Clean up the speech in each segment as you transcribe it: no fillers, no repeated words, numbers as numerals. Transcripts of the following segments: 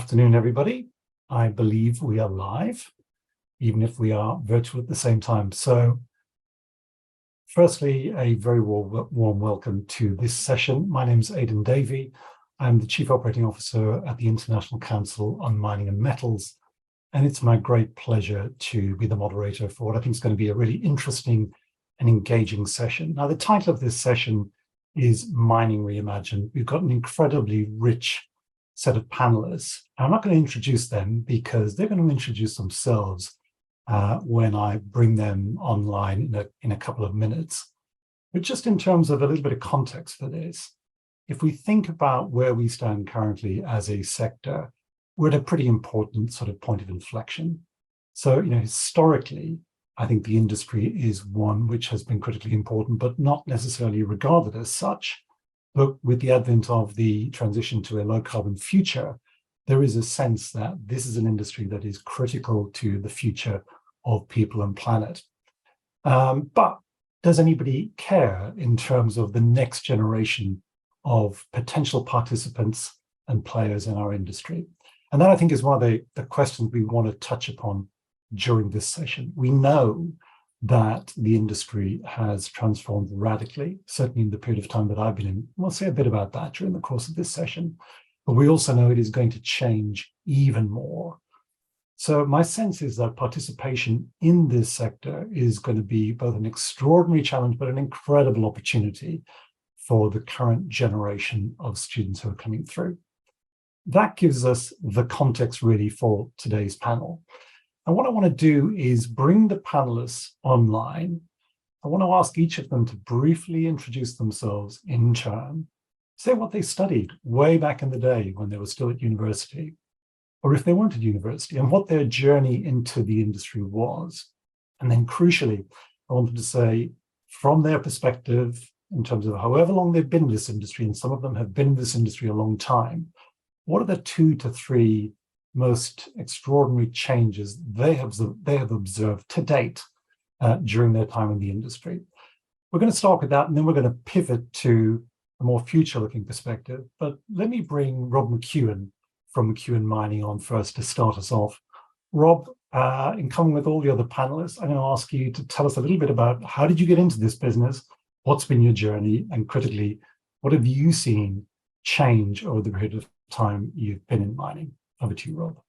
afternoon, everybody. I believe we are live, even if we are virtual at the same time. So firstly, a very warm welcome to this session. My name is Aidan Davy. I'm the Chief Operating Officer at the International Council on Mining and Metals, and it's my great pleasure to be the moderator for what I think is going to be a really interesting and engaging session. Now, the title of this session is Mining Reimagined. We've got an incredibly rich set of panelists. I'm not going to introduce them because they're going to introduce themselves when I bring them online in a couple of minutes. But just in terms of a little bit of context for this, if we think about where we stand currently as a sector, we're at a pretty important sort of point of inflection. So, historically, I think the industry is one which has been critically important, but not necessarily regarded as such. But with the advent of the transition to a low-carbon future, there is a sense that this is an industry that is critical to the future of people and planet. But does anybody care in terms of the next generation of potential participants and players in our industry? And that, I think, is one of the questions we want to touch upon during this session. We know that the industry has transformed radically, certainly in the period of time that I've been in. We'll say a bit about that during the course of this session, but we also know it is going to change even more. So my sense is that participation in this sector is going to be both an extraordinary challenge, but an incredible opportunity for the current generation of students who are coming through. That gives us the context really for today's panel. And what I want to do is bring the panelists online. I want to ask each of them to briefly introduce themselves in turn, say what they studied way back in the day when they were still at university, or if they weren't at university, and what their journey into the industry was. And then crucially, I wanted to say, from their perspective, in terms of however long they've been in this industry, and some of them have been in this industry a long time, what are the 2 to 3 most extraordinary changes they have observed to date during their time in the industry? We're going to start with that, and then we're going to pivot to a more future-looking perspective. But let me bring Rob McEwen from McEwen Mining on first to start us off. Rob, in common with all the other panelists, I'm going to ask you to tell us a little bit about how did you get into this business, what's been your journey, and critically, what have you seen change over the period of time you've been in mining? Over to you, Rob.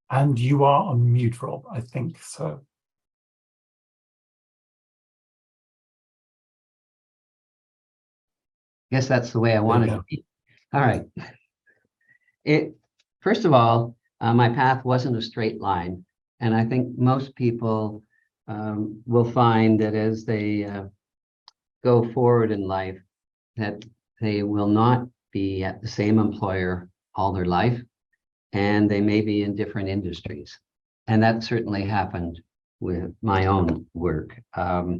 And you are on mute, Rob, I think so. Guess that's the way I wanted to be. All right. First of all, my path wasn't a straight line. And I think most people will find that as they go forward in life, that they will not be at the same employer all their life, and they may be in different industries. And that certainly happened with my own work. I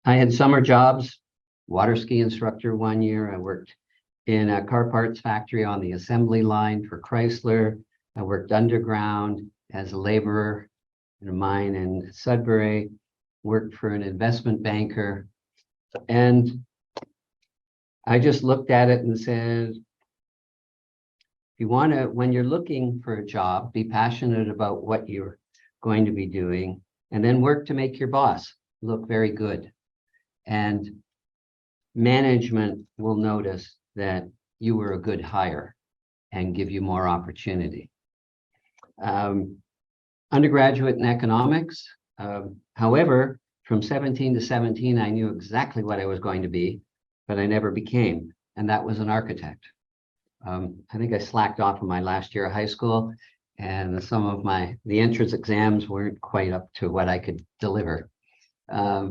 had summer jobs, water ski instructor 1 year. I worked in a car parts factory on the assembly line for Chrysler. I worked underground as a laborer in a mine in Sudbury, worked for an investment banker. And I just looked at it and said, if you want to, when you're looking for a job, be passionate about what you're going to be doing, and then work to make your boss look very good. And management will notice that you were a good hire and give you more opportunity. Undergraduate in economics. However, from 17 to 17, I knew exactly what I was going to be, but I never became, and that was an architect. I think I slacked off in my last year of high school, and some of the entrance exams weren't quite up to what I could deliver. I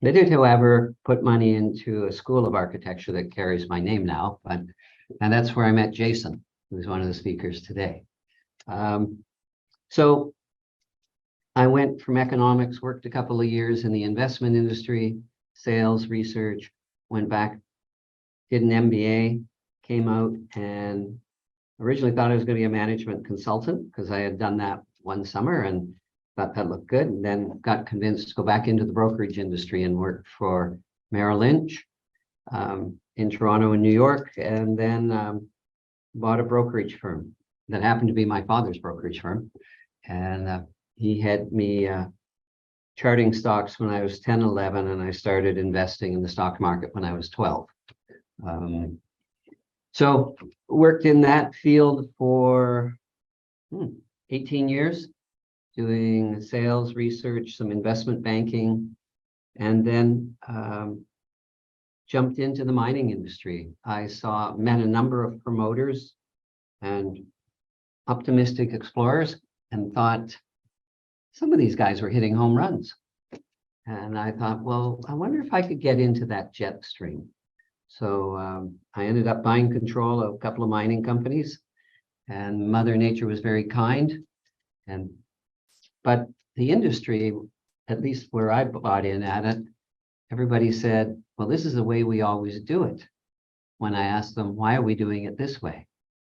did, however, put money into a school of architecture that carries my name now, and that's where I met Jason, who's one of the speakers today. So I went from economics, worked a couple of years in the investment industry, sales, research, went back, did an MBA, came out, and originally thought I was going to be a management consultant because I had done that one summer and thought that looked good, and then got convinced to go back into the brokerage industry and work for Merrill Lynch. in Toronto and New York, and then bought a brokerage firm that happened to be my father's brokerage firm. And he had me charting stocks when I was 10, 11, and I started investing in the stock market when I was 12. So worked in that field for 18 years, doing sales, research, some investment banking, and then jumped into the mining industry. I met a number of promoters and optimistic explorers and thought some of these guys were hitting home runs. And I thought, well, I wonder if I could get into that jet stream. So I ended up buying control of a couple of mining companies, and Mother Nature was very kind. But the industry, at least where I bought in at it, everybody said, well, this is the way we always do it. When I asked them, why are we doing it this way?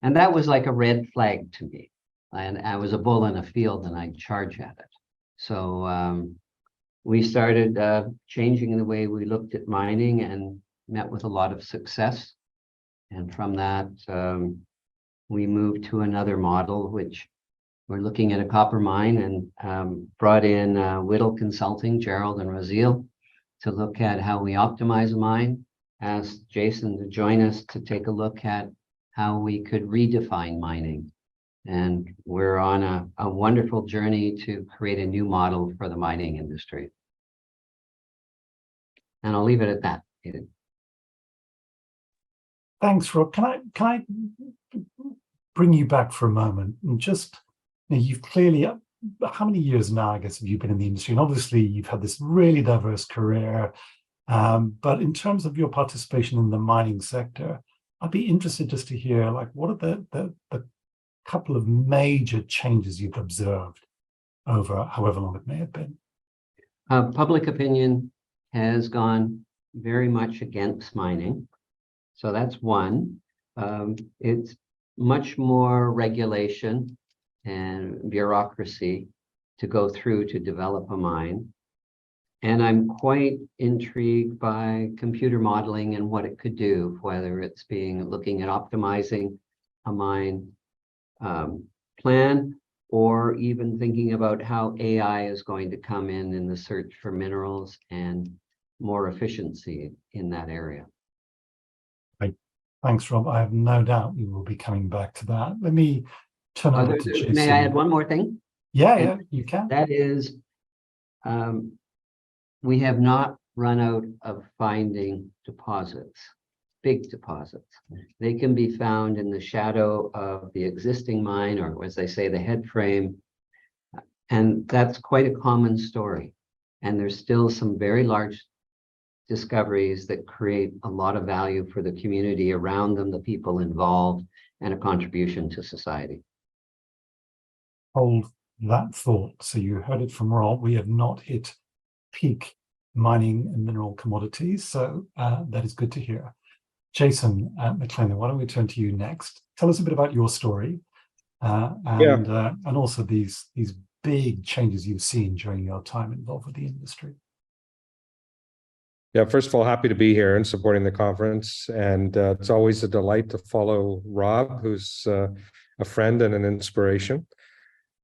And that was like a red flag to me. And I was a bull in a field and I'd charge at it. So we started changing the way we looked at mining and met with a lot of success. And from that, we moved to another model, which we're looking at a copper mine, and brought in Whittle Consulting, Gerald and Whittle, to look at how we optimize a mine. Asked Jason to join us to take a look at how we could redefine mining. And we're on a wonderful journey to create a new model for the mining industry. And I'll leave it at that, Aidan. Thanks, Rob. Can I bring you back for a moment and just, you've clearly, how many years now, I guess, have you been in the industry? And obviously you've had this really diverse career, but in terms of your participation in the mining sector, I'd be interested just to hear, like, what are the couple of major changes you've observed over however long it may have been? Public opinion has gone very much against mining. So that's one. It's much more regulation and bureaucracy to go through to develop a mine. And I'm quite intrigued by computer modeling and what it could do, whether it's looking at optimizing a mine plan, or even thinking about how AI is going to come in the search for minerals and more efficiency in that area. Right. Thanks, Rob. I have no doubt we will be coming back to that. Let me turn over to Jason. May I add one more thing? Yeah, you can. That is, we have not run out of finding deposits, big deposits. They can be found in the shadow of the existing mine, or as they say, the head frame. And that's quite a common story. And there's still some very large discoveries that create a lot of value for the community around them, the people involved, and a contribution to society. Hold that thought. So you heard it from Rob. We have not hit peak mining and mineral commodities. So that is good to hear. Jason McLennan, why don't we turn to you next? Tell us a bit about your story and also these big changes you've seen during your time involved with the industry. Yeah, first of all, happy to be here and supporting the conference. And it's always a delight to follow Rob, who's a friend and an inspiration.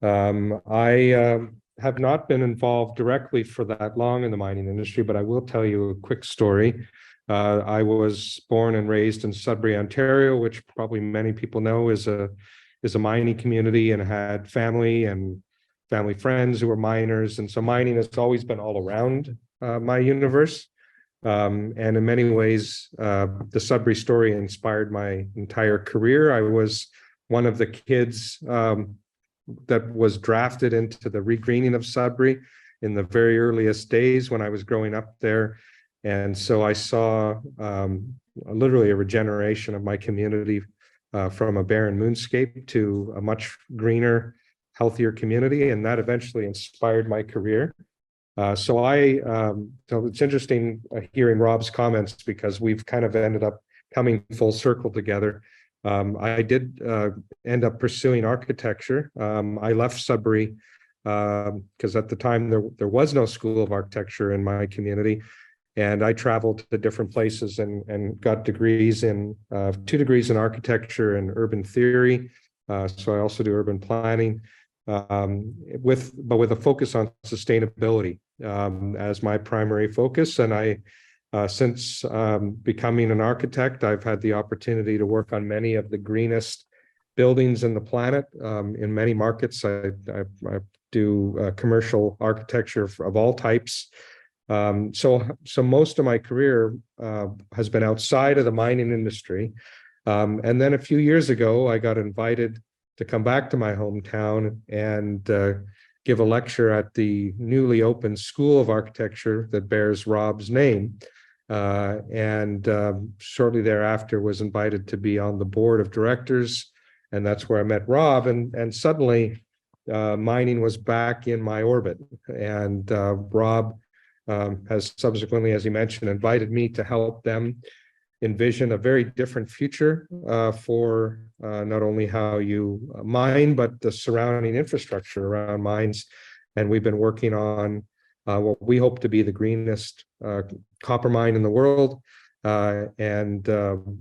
I have not been involved directly for that long in the mining industry, but I will tell you a quick story. I was born and raised in Sudbury, Ontario, which probably many people know is a mining community, and had family friends who were miners. And so mining has always been all around my universe. And in many ways, the Sudbury story inspired my entire career. I was one of the kids that was drafted into the regreening of Sudbury in the very earliest days when I was growing up there. And so I saw literally a regeneration of my community from a barren moonscape to a much greener, healthier community. And that eventually inspired my career. So it's interesting hearing Rob's comments, because we've kind of ended up coming full circle together. I did end up pursuing architecture. I left Sudbury because at the time there was no school of architecture in my community. And I traveled to different places and got degrees in 2 degrees in architecture and urban theory. So I also do urban planning, with a focus on sustainability as my primary focus. And I, since becoming an architect, I've had the opportunity to work on many of the greenest buildings in the planet. In many markets, I do commercial architecture of all types. So most of my career has been outside of the mining industry. And then a few years ago, I got invited to come back to my hometown and give a lecture at the newly opened School of Architecture that bears Rob's name. And shortly thereafter was invited to be on the board of directors. And that's where I met Rob. And suddenly mining was back in my orbit. And Rob has subsequently, as he mentioned, invited me to help them envision a very different future for not only how you mine, but the surrounding infrastructure around mines. And we've been working on what we hope to be the greenest copper mine in the world, and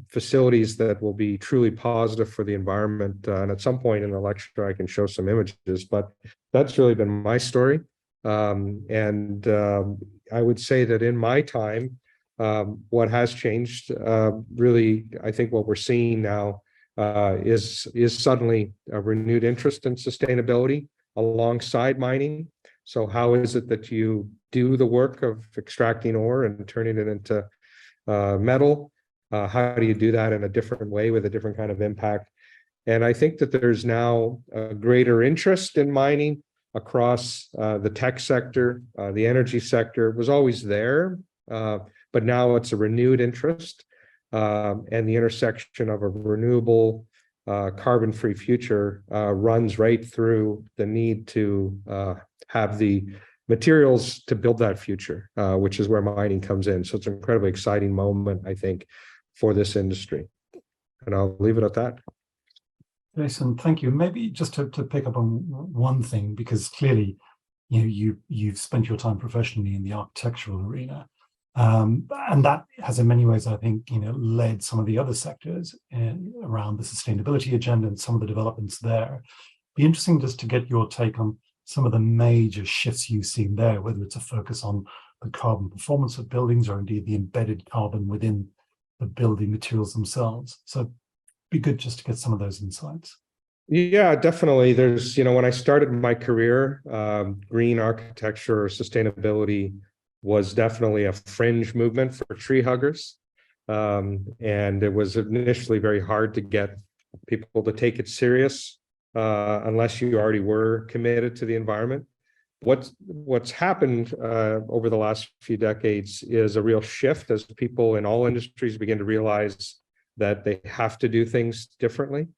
facilities that will be truly positive for the environment. And at some point in the lecture, I can show some images, but that's really been my story. And I would say that in my time, what has changed, really, I think what we're seeing now is suddenly a renewed interest in sustainability alongside mining. So how is it that you do the work of extracting ore and turning it into metal? How do you do that in a different way with a different kind of impact? And I think that there's now a greater interest in mining across the tech sector. The energy sector was always there, but now it's a renewed interest, and the intersection of a renewable, carbon-free future runs right through the need to have the materials to build that future, which is where mining comes in. So it's an incredibly exciting moment, I think, for this industry. And I'll leave it at that. Jason, thank you. Maybe just to pick up on one thing, because clearly, you've spent your time professionally in the architectural arena, and that has, in many ways, I think, led some of the other sectors around the sustainability agenda and some of the developments there. Be interesting just to get your take on some of the major shifts you've seen there, whether it's a focus on the carbon performance of buildings or indeed the embedded carbon within the building materials themselves. So be good just to get some of those insights. Yeah, definitely. There's, when I started my career, green architecture or sustainability was definitely a fringe movement for tree huggers. And it was initially very hard to get people to take it serious unless you already were committed to the environment. What's happened over the last few decades is a real shift as people in all industries begin to realize that they have to do things differently.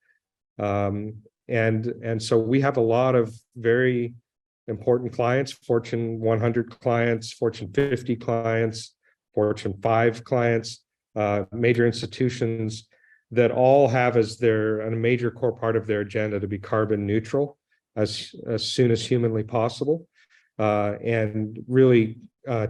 And so we have a lot of very important clients, Fortune 100 clients, Fortune 50 clients, Fortune 5 clients, major institutions that all have as a major core part of their agenda to be carbon neutral as soon as humanly possible, and really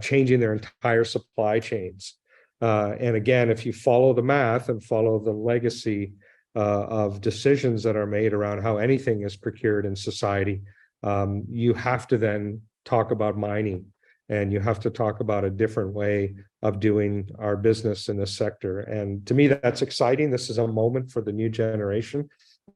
changing their entire supply chains. And again, if you follow the math and follow the legacy of decisions that are made around how anything is procured in society, you have to then talk about mining, and you have to talk about a different way of doing our business in this sector. And to me, that's exciting. This is a moment for the new generation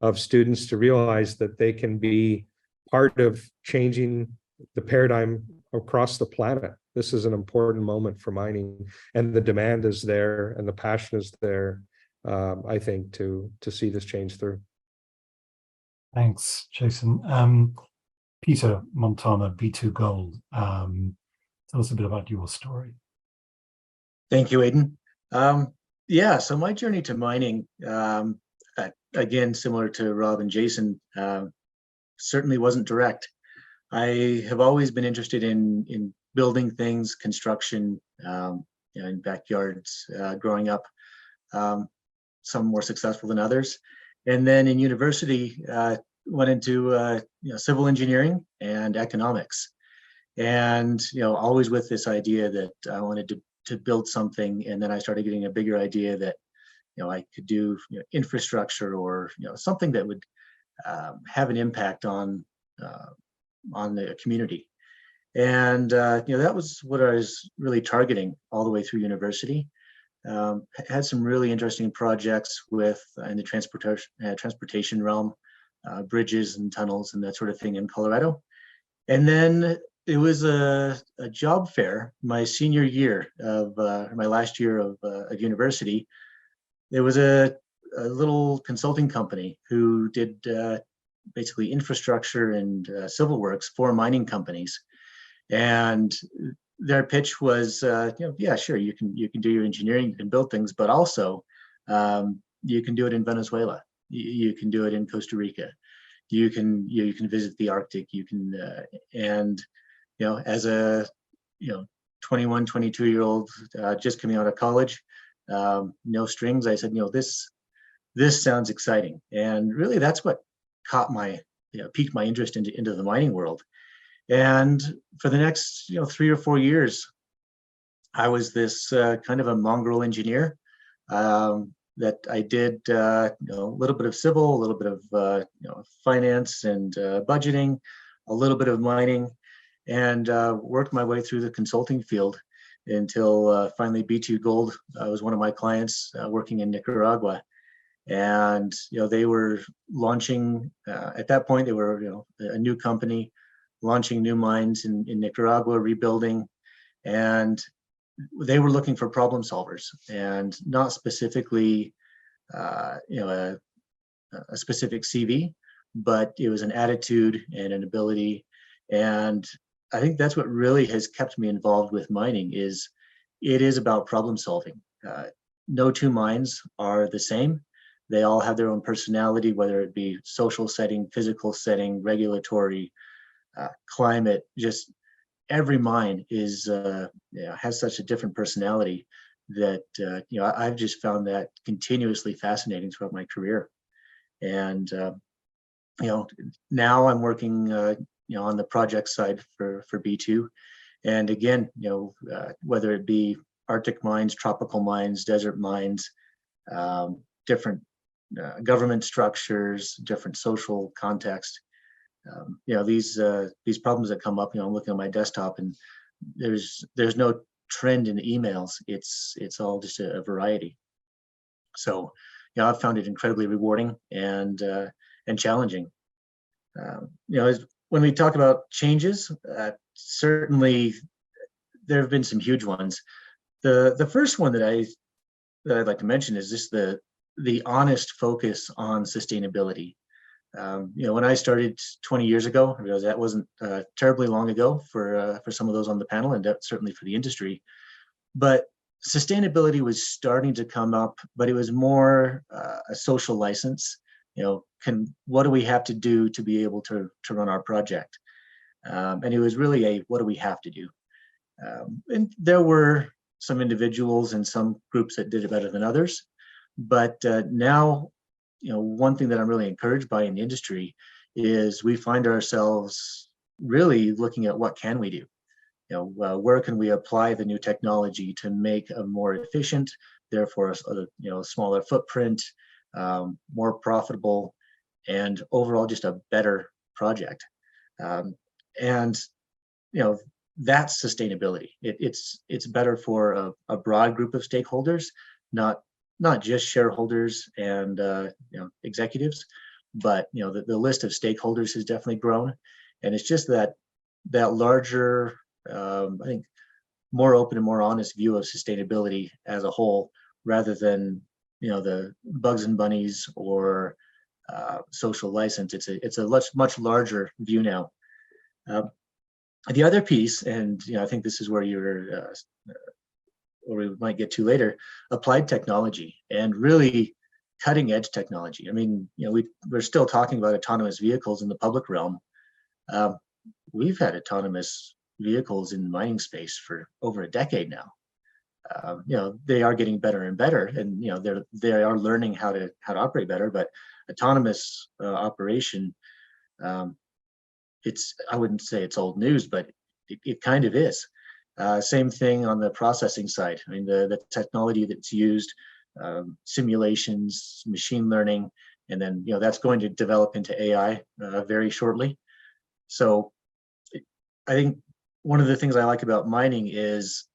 of students to realize that they can be part of changing the paradigm across the planet. This is an important moment for mining, and the demand is there and the passion is there, I think, to see this change through. Thanks, Jason. Peter, Montano, B2 Gold. Tell us a bit about your story. Thank you, Aidan. Yeah, so my journey to mining, again, similar to Rob and Jason, certainly wasn't direct. I have always been interested in building things, construction, in backyards growing up, some more successful than others. And then in university, went into civil engineering and economics. And always with this idea that I wanted build something, and then I started getting a bigger idea that I could do infrastructure or something that would have an impact on the community. And that was what I was really targeting all the way through university. Had some really interesting projects in the transportation realm, bridges and tunnels and that sort of thing in Colorado. And then it was a job fair my senior year of my last year of university. There was a little consulting company who did basically infrastructure and civil works for mining companies. And their pitch was, yeah, sure, you can do your engineering, you can build things, but also you can do it in Venezuela, you can do it in Costa Rica, you can visit the Arctic, you can, and as a 21, 22-year-old just coming out of college, no strings, I said, this sounds exciting, and really that's what piqued my interest into the mining world. And for the next 3 or 4 years, I was this kind of a mongrel engineer that I did a little bit of civil, a little bit of finance and budgeting, a little bit of mining, and worked my way through the consulting field until finally B2 Gold was one of my clients working in Nicaragua. And they were launching at that point. They were a new company, launching new mines in Nicaragua, rebuilding, and they were looking for problem solvers, and not specifically, a specific CV, but it was an attitude and an ability. And I think that's what really has kept me involved with mining. It is about problem solving. No two mines are the same. They all have their own personality, whether it be social setting, physical setting, regulatory, climate. Just every mine has such a different personality that I've just found that continuously fascinating throughout my career. And now I'm working on the project side for B2, and again whether it be Arctic mines, tropical mines, desert mines, different government structures, different social context. These problems that come up, I'm looking at my desktop, and there's no trend in emails. It's all just a variety. So I've found it incredibly rewarding and challenging. When we talk about changes, certainly there have been some huge ones. The first one that I'd like to mention is just the honest focus on sustainability. When I started 20 years ago, I realized that wasn't terribly long ago for some of those on the panel, and certainly for the industry. But sustainability was starting to come up, but it was more a social license. What do we have to do to be able to run our project? And it was really what do we have to do? And there were some individuals and some groups that did it better than others. But now, one thing that I'm really encouraged by in the industry is we find ourselves really looking at what can we do? Where can we apply the new technology to make a more efficient, therefore a smaller footprint, more profitable, and overall just a better project. And that's sustainability. It's better for a broad group of stakeholders, not just shareholders and executives, but the list of stakeholders has definitely grown, and it's just that larger, I think, more open and more honest view of sustainability as a whole, rather than the bugs and bunnies or social license. It's a much larger view now. The other piece, and I think this is where or we might get to later, applied technology, and really cutting edge technology. I mean, we're still talking about autonomous vehicles in the public realm. We've had autonomous vehicles in the mining space for over a decade now. They are getting better and better, and they are learning how to operate better. But autonomous operation, I wouldn't say it's old news, but it kind of is. Same thing on the processing side. I mean, the technology that's used, simulations, machine learning, and then, that's going to develop into AI very shortly. So I think one of the things I like about mining is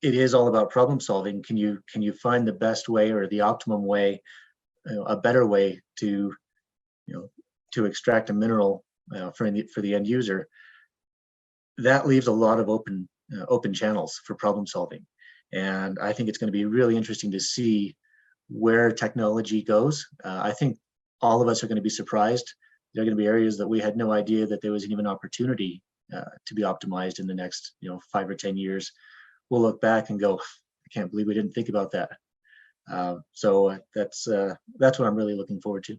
it is all about problem solving. Can you find the best way or the optimum way, a better way to to extract a mineral for the end user? That leaves a lot of open channels for problem solving, and I think it's going to be really interesting to see where technology goes. I think all of us are going to be surprised. There are going to be areas that we had no idea that there was even an opportunity to be optimized in the next 5 or 10 years. We'll look back and go, I can't believe we didn't think about that. So that's what I'm really looking forward to.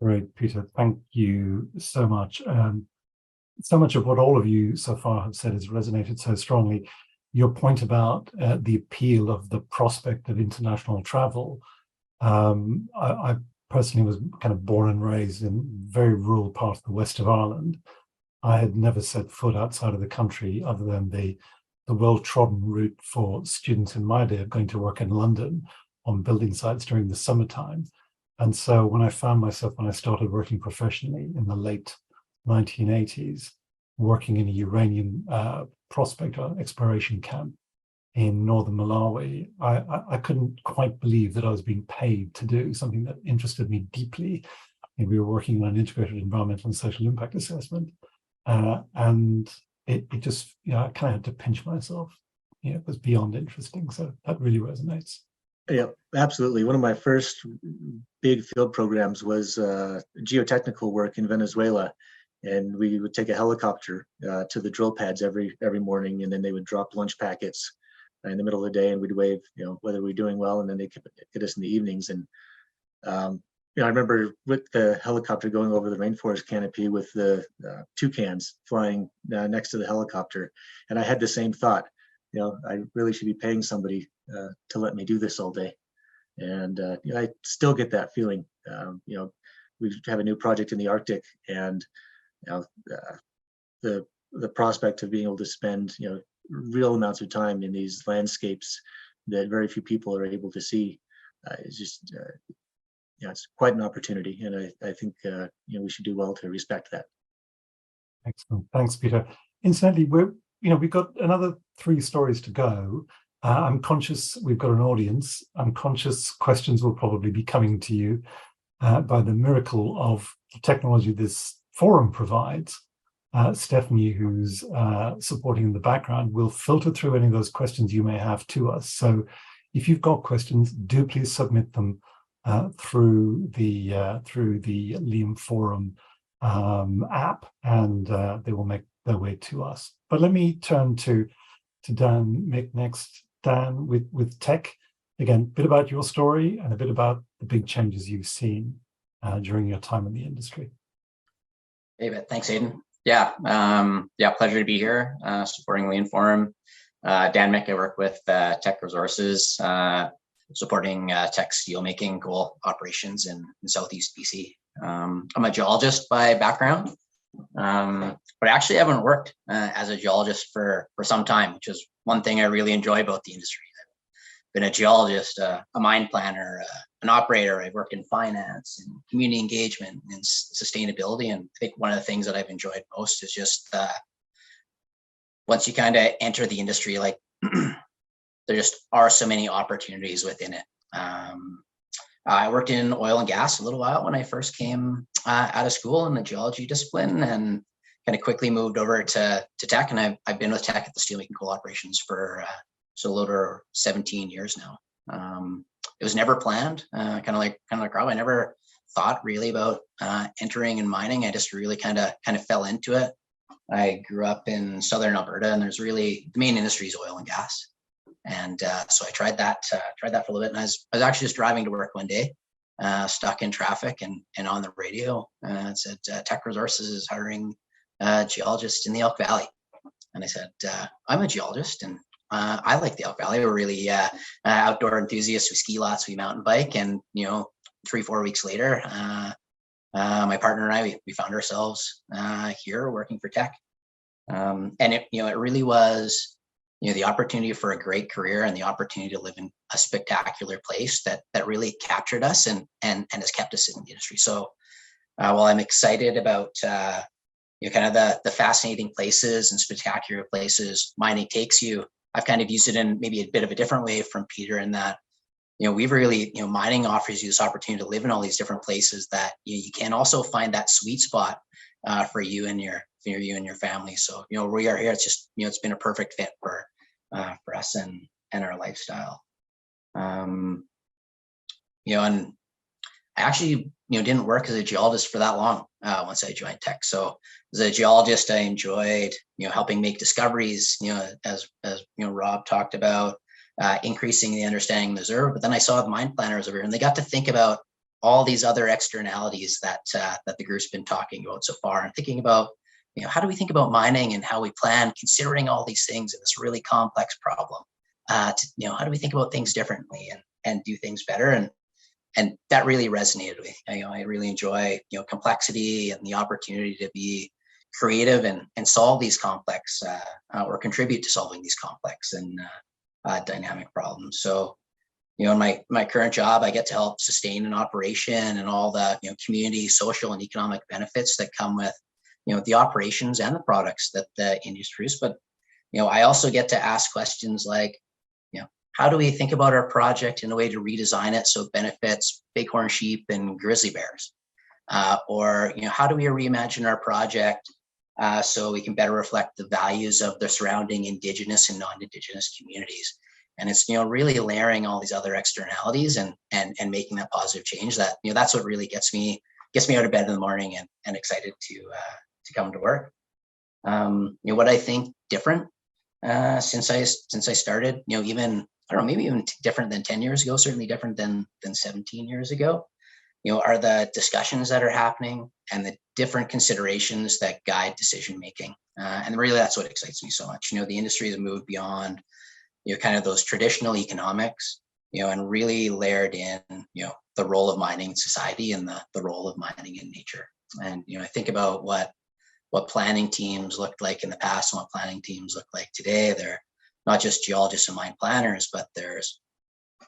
Great, Peter. Thank you so much. So much of what all of you so far have said has resonated so strongly. Your point about the appeal of the prospect of international travel. I personally was kind of born and raised in a very rural part of the west of Ireland. I had never set foot outside of the country other than the well-trodden route for students in my day of going to work in London on building sites during the summertime. And so when I found myself, when I started working professionally in the late 1980s, working in a uranium prospect or exploration camp in northern Malawi, I couldn't quite believe that I was being paid to do something that interested me deeply. And we were working on an integrated environmental and social impact assessment. And it just, I kind of had to pinch myself. It was beyond interesting. So that really resonates. Yeah, absolutely. One of my first big field programs was geotechnical work in Venezuela. And we would take a helicopter to the drill pads every morning, and then they would drop lunch packets in the middle of the day, and we'd wave, whether we're doing well, and then they could get us in the evenings. And I remember with the helicopter going over the rainforest canopy with the toucans flying next to the helicopter, and I had the same thought. I really should be paying somebody to let me do this all day. And I still get that feeling. We have a new project in the Arctic, and the prospect of being able to spend real amounts of time in these landscapes that very few people are able to see is just it's quite an opportunity, and I think we should do well to respect that. Excellent, thanks, Peter. Incidentally, we've got another 3 stories to go. I'm conscious we've got an audience. I'm conscious questions will probably be coming to you by the miracle of the technology this forum provides. Stephanie, who's supporting in the background, will filter through any of those questions you may have to us. So if you've got questions, do please submit them through the LIAMforum app, and they will make their way to us. But let me turn to Dan Myck next. Dan, with Teck, again, a bit about your story and a bit about the big changes you've seen during your time in the industry. David, thanks, Aidan. Yeah, pleasure to be here supporting LIAMforum. Dan Myck, I work with Teck Resources, supporting Teck's steelmaking coal operations in Southeast BC. I'm a geologist by background, but I actually haven't worked as a geologist for some time, which is one thing I really enjoy about the industry. I've been a geologist, a mine planner, an operator. I've worked in finance and community engagement and sustainability. And I think one of the things that I've enjoyed most is just once you kind of enter the industry, like there just are so many opportunities within it. I worked in oil and gas a little while when I first came out of school in the geology discipline, and kind of quickly moved over to Teck. And I've been with Teck at the steelmaking coal operations for a little over 17 years now. It was never planned, kind of like Rob. I never thought really about entering in mining. I just really kind of fell into it. I grew up in southern Alberta, and there's really the main industry is oil and gas. And so I tried that for a little bit. And I was actually just driving to work one day, stuck in traffic, and on the radio it said Teck Resources is hiring geologists in the Elk Valley. And I said, I'm a geologist, and I like the Elk Valley. We're really outdoor enthusiasts. We ski lots, we mountain bike, and 3-4 weeks later, my partner and I we found ourselves here working for Teck. And it really was, the opportunity for a great career and the opportunity to live in a spectacular place that really captured us and has kept us in the industry. So while I'm excited about kind of the fascinating places and spectacular places mining takes you, I've kind of used it in maybe a bit of a different way from Peter, in that we've really, mining offers you this opportunity to live in all these different places that you can also find that sweet spot for you and your family. So we are here. It's just it's been a perfect fit for us and our lifestyle. And I actually didn't work as a geologist for that long once I joined Teck. So as a geologist, I enjoyed helping make discoveries. As Rob talked about, increasing the understanding of the reserve. But then I saw the mine planners over here, and they got to think about all these other externalities that the group's been talking about so far, and thinking about how do we think about mining and how we plan, considering all these things in this really complex problem. How do we think about things differently and do things better? And that really resonated with me. I really enjoy complexity and the opportunity to be creative and solve these complex or contribute to solving these complex and dynamic problems. So in my current job, I get to help sustain an operation and all the community, social, and economic benefits that come with the operations and the products that the industry produce. But I also get to ask questions like, how do we think about our project in a way to redesign it so it benefits bighorn sheep and grizzly bears? Or how do we reimagine our project so we can better reflect the values of the surrounding Indigenous and non-Indigenous communities? And it's really layering all these other externalities and making that positive change. That that's what really gets me out of bed in the morning and excited to come to work. What I think different since I started, even I don't know, maybe even different than 10 years ago, certainly different than 17 years ago, are the discussions that are happening and the different considerations that guide decision making. And really, that's what excites me so much. The industry has moved beyond kind of those traditional economics, and really layered in, the role of mining in society and the role of mining in nature. And I think about what planning teams looked like in the past and what planning teams look like today. They're not just geologists and mine planners, but there's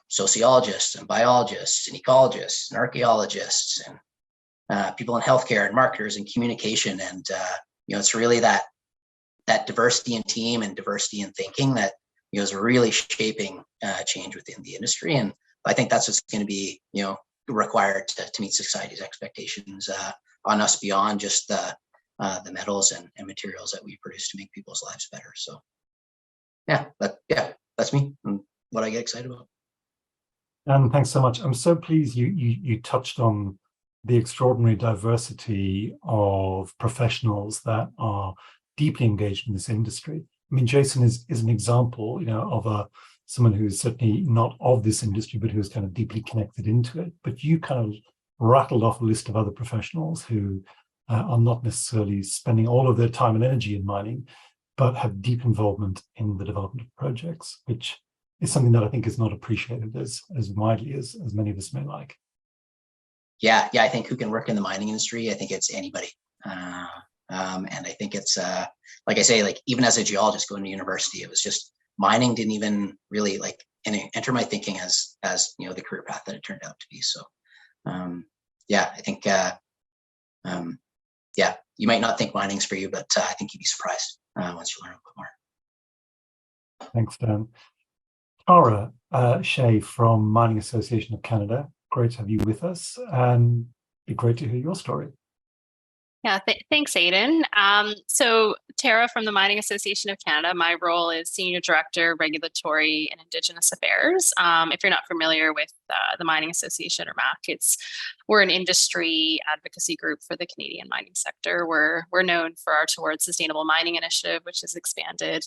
sociologists and biologists and ecologists and archaeologists and people in healthcare and marketers and communication. And it's really that diversity in team and diversity in thinking that is really shaping change within the industry. And I think that's what's going to be required to meet society's expectations on us beyond just the metals and materials that we produce to make people's lives better. So that's me and what I get excited about. And thanks so much. I'm so pleased you touched on the extraordinary diversity of professionals that are deeply engaged in this industry. I mean, Jason is an example, of someone who is certainly not of this industry, but who is kind of deeply connected into it. But you kind of rattled off a list of other professionals who are not necessarily spending all of their time and energy in mining, but have deep involvement in the development of projects, which is something that I think is not appreciated as widely as many of us may like. Yeah, I think who can work in the mining industry, I think it's anybody. And I think it's, like I say, like even as a geologist going to university, it was just mining didn't even really enter my thinking as the career path that it turned out to be. So, I think, you might not think mining's for you, but I think you'd be surprised once you learn a bit more. Thanks, Dan. Tara Shea from Mining Association of Canada, great to have you with us, and it'd be great to hear your story. Yeah, thanks, Aidan. So Tara from the Mining Association of Canada, my role is Senior Director, Regulatory and Indigenous Affairs. If you're not familiar with the Mining Association or MAC, we're an industry advocacy group for the Canadian mining sector. We're known for our Towards Sustainable Mining initiative, which has expanded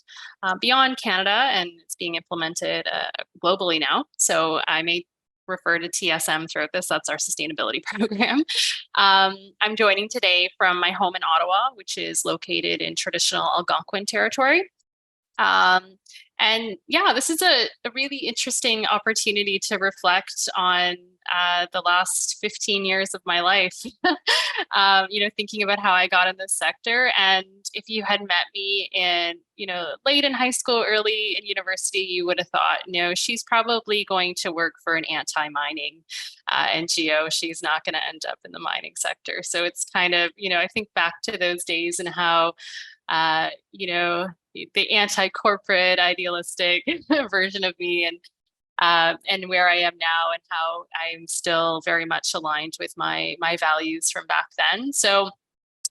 beyond Canada and it's being implemented globally now. So I may refer to TSM throughout this. That's our sustainability program. I'm joining today from my home in Ottawa, which is located in traditional Algonquin territory. And And yeah, this is a really interesting opportunity to reflect on the last 15 years of my life, thinking about how I got in this sector. And if you had met me in, late in high school, early in university, you would have thought, no, she's probably going to work for an anti-mining NGO. She's not going to end up in the mining sector. So it's kind of, I think back to those days and how, the anti-corporate idealistic version of me and where I am now and how I'm still very much aligned with my values from back then. So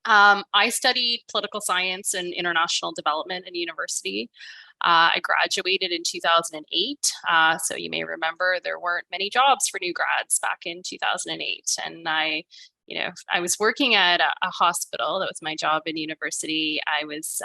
I studied political science and international development in university. I graduated in 2008. So you may remember there weren't many jobs for new grads back in 2008. And I was working at a hospital. That was my job in university. I was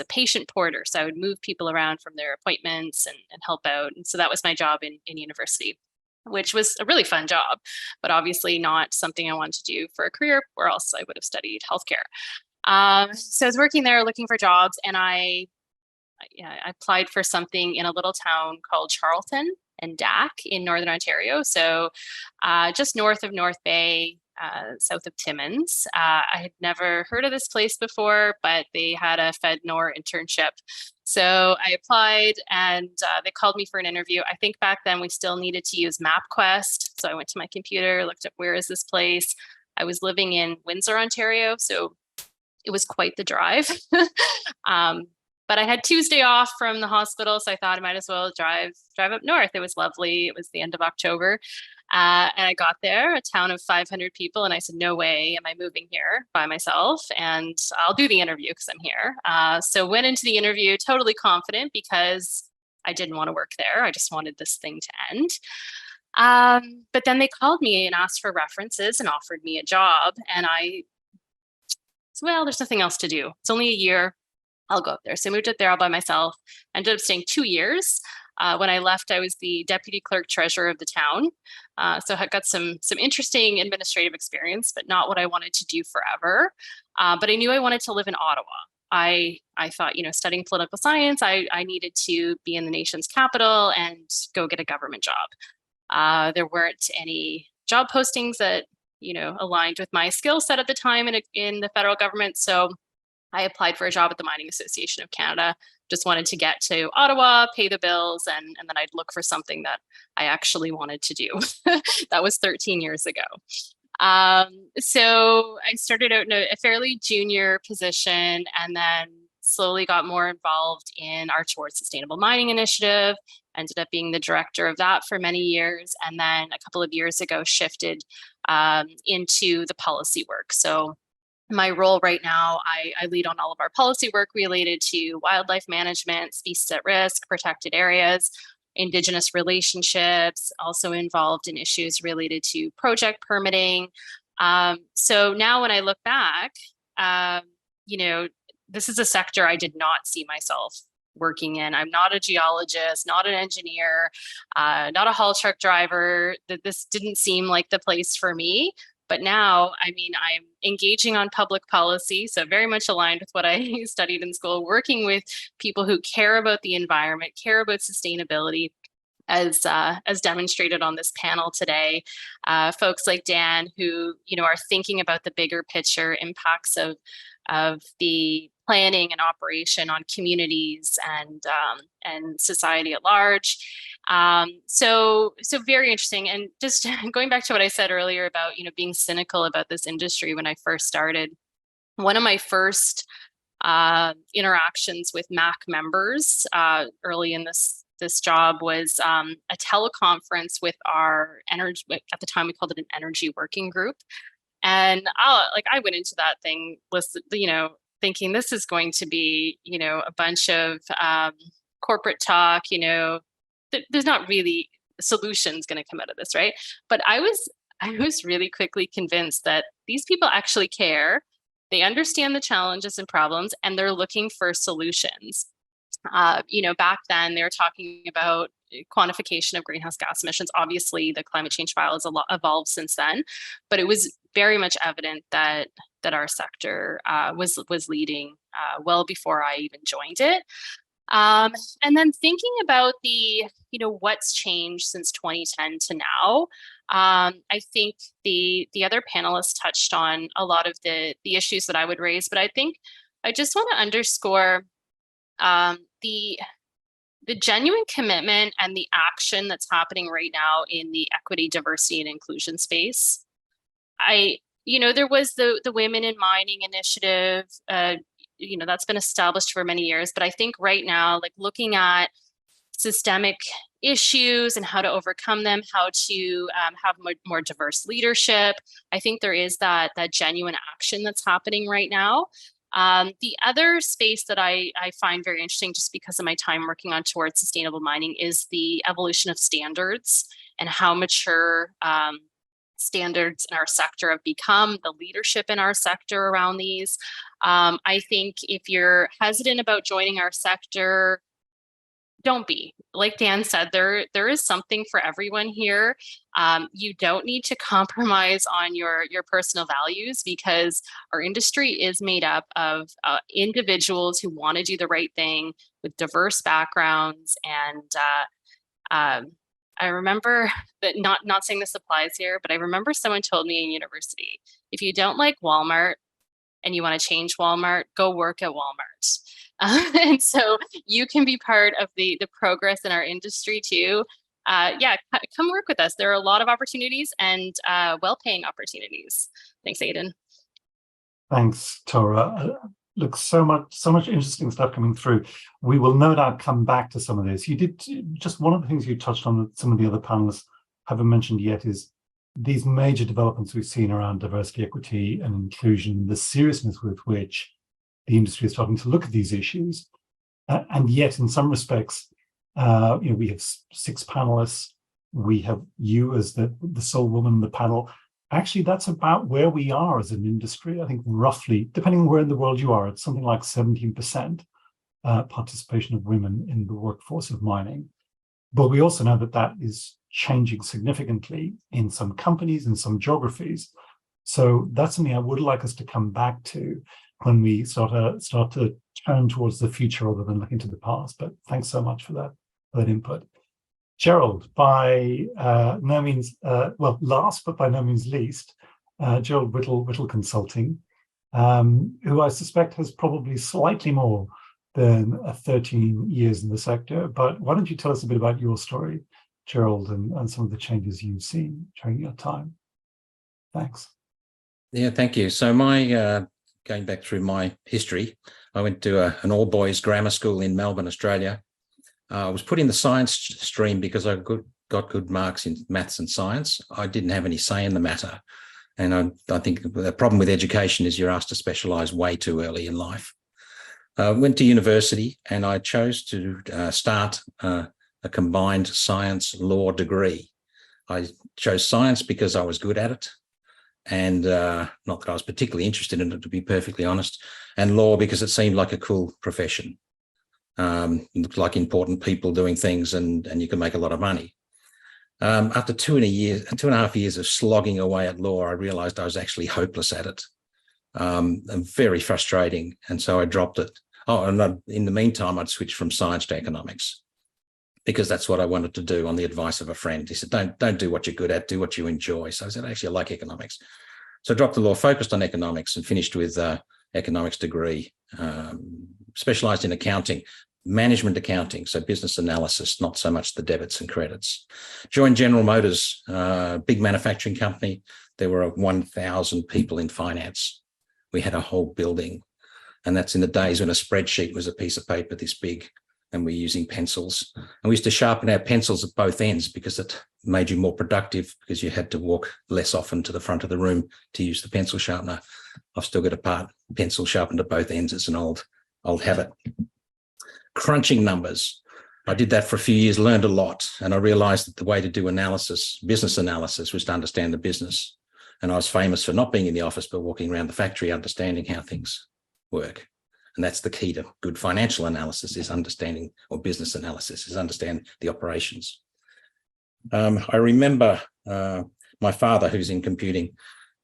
a patient porter, so I would move people around from their appointments and help out. And so that was my job in university, which was a really fun job, but obviously not something I wanted to do for a career, or else I would have studied healthcare. So I was working there looking for jobs, and I applied for something in a little town called Charlton and Dac in Northern Ontario. So just north of North Bay, south of Timmins. I had never heard of this place before, but they had a FedNor internship. So I applied, and they called me for an interview. I think back then we still needed to use MapQuest. So I went to my computer, looked up where is this place. I was living in Windsor, Ontario, so it was quite the drive. But I had Tuesday off from the hospital, so I thought I might as well drive up north. It was lovely. It was the end of October. And I got there, a town of 500 people, and I said, no way am I moving here by myself, and I'll do the interview because I'm here. So went into the interview totally confident because I didn't want to work there. I just wanted this thing to end. But then they called me and asked for references and offered me a job. And I said, well, there's nothing else to do. It's only a year. I'll go up there. So I moved up there all by myself. Ended up staying 2 years. When I left, I was the deputy clerk treasurer of the town. So I got some interesting administrative experience, but not what I wanted to do forever. But I knew I wanted to live in Ottawa. I thought, studying political science, I needed to be in the nation's capital and go get a government job. There weren't any job postings that, aligned with my skill set at the time in the federal government. So I applied for a job at the Mining Association of Canada. Just wanted to get to Ottawa, pay the bills, and then I'd look for something that I actually wanted to do. That was 13 years ago. So I started out in a fairly junior position, and then slowly got more involved in our Towards Sustainable Mining initiative, ended up being the director of that for many years, and then a couple of years ago shifted into the policy work. So my role right now, I lead on all of our policy work related to wildlife management, species at risk, protected areas, Indigenous relationships, also involved in issues related to project permitting. So now when I look back, this is a sector I did not see myself working in. I'm not a geologist, not an engineer, not a haul truck driver. This didn't seem like the place for me. But now, I'm engaging on public policy, so very much aligned with what I studied in school, working with people who care about the environment, care about sustainability, as demonstrated on this panel today. Folks like Dan who, are thinking about the bigger picture impacts of the planning and operation on communities and society at large. So very interesting. And just going back to what I said earlier about, being cynical about this industry when I first started, one of my first interactions with MAC members early in this job was a teleconference with our energy, at the time we called it an energy working group. And I went into that thing with, thinking this is going to be, a bunch of corporate talk, there's not really solutions going to come out of this, right? But I was really quickly convinced that these people actually care. They understand the challenges and problems, and they're looking for solutions. Back then they were talking about quantification of greenhouse gas emissions. Obviously, the climate change file has evolved since then, but it was very much evident that our sector was leading well before I even joined it. And then thinking about the, what's changed since 2010 to now, I think the other panelists touched on a lot of the issues that I would raise, but I think I just want to underscore the genuine commitment and the action that's happening right now in the equity, diversity, and inclusion space. There was the Women in Mining initiative, that's been established for many years, but I think right now, like looking at systemic issues and how to overcome them, how to have more diverse leadership, I think there is that genuine action that's happening right now. The other space that I find very interesting, just because of my time working on towards sustainable mining, is the evolution of standards and how mature standards in our sector have become, the leadership in our sector around these. I think if you're hesitant about joining our sector, don't be. Like Dan said, there is something for everyone here. You don't need to compromise on your personal values, because our industry is made up of individuals who want to do the right thing with diverse backgrounds. And I remember that, not saying this applies here, but I remember someone told me in university, if you don't like Walmart and you want to change Walmart, go work at Walmart. And so you can be part of the progress in our industry too. Come work with us. There are a lot of opportunities, and well-paying opportunities. Thanks, Aidan. Thanks, Tora. Look, so much interesting stuff coming through. We will no doubt come back to some of this. You did just one of the things you touched on that some of the other panelists haven't mentioned yet is these major developments we've seen around diversity, equity, and inclusion, the seriousness with which the industry is starting to look at these issues. And yet, in some respects, we have 6 panelists. We have you as the sole woman in the panel. Actually, that's about where we are as an industry. I think roughly, depending on where in the world you are, it's something like 17% participation of women in the workforce of mining. But we also know that is changing significantly in some companies, in some geographies. So that's something I would like us to come back to when we start to turn towards the future rather than looking to the past. But thanks so much for that input. Gerald, by no means, last but by no means least, Gerald Whittle Consulting, who I suspect has probably slightly more than 13 years in the sector. But why don't you tell us a bit about your story, Gerald, and some of the changes you've seen during your time? Thanks. Yeah, thank you. So going back through my history, I went to an all-boys grammar school in Melbourne, Australia. I was put in the science stream because I got good marks in maths and science. I didn't have any say in the matter. And I think the problem with education is you're asked to specialise way too early in life. I went to university and I chose to start a combined science law degree. I chose science because I was good at it, and not that I was particularly interested in it, to be perfectly honest, and law because it seemed like a cool profession. It looked like important people doing things, and you can make a lot of money. After 2.5 years of slogging away at law, I realised I was actually hopeless at it, and very frustrating, and so I dropped it. Oh, and in the meantime, I'd switched from science to economics because that's what I wanted to do on the advice of a friend. He said, don't do what you're good at, do what you enjoy. So I said, actually, I like economics. So I dropped the law, focused on economics, and finished with economics degree, specialised in accounting, management accounting, so business analysis, not so much the debits and credits. Joined General Motors, big manufacturing company. There were 1,000 people in finance. We had a whole building. And that's in the days when a spreadsheet was a piece of paper this big, and we're using pencils. And we used to sharpen our pencils at both ends because it made you more productive, because you had to walk less often to the front of the room to use the pencil sharpener. I've still got a pencil sharpened at both ends. It's an old habit. Crunching numbers. I did that for a few years, learned a lot. And I realized that the way to do analysis, business analysis, was to understand the business. And I was famous for not being in the office, but walking around the factory, understanding how things work. And that's the key to good financial analysis, is understanding, or business analysis, is understand the operations. I remember my father, who's in computing,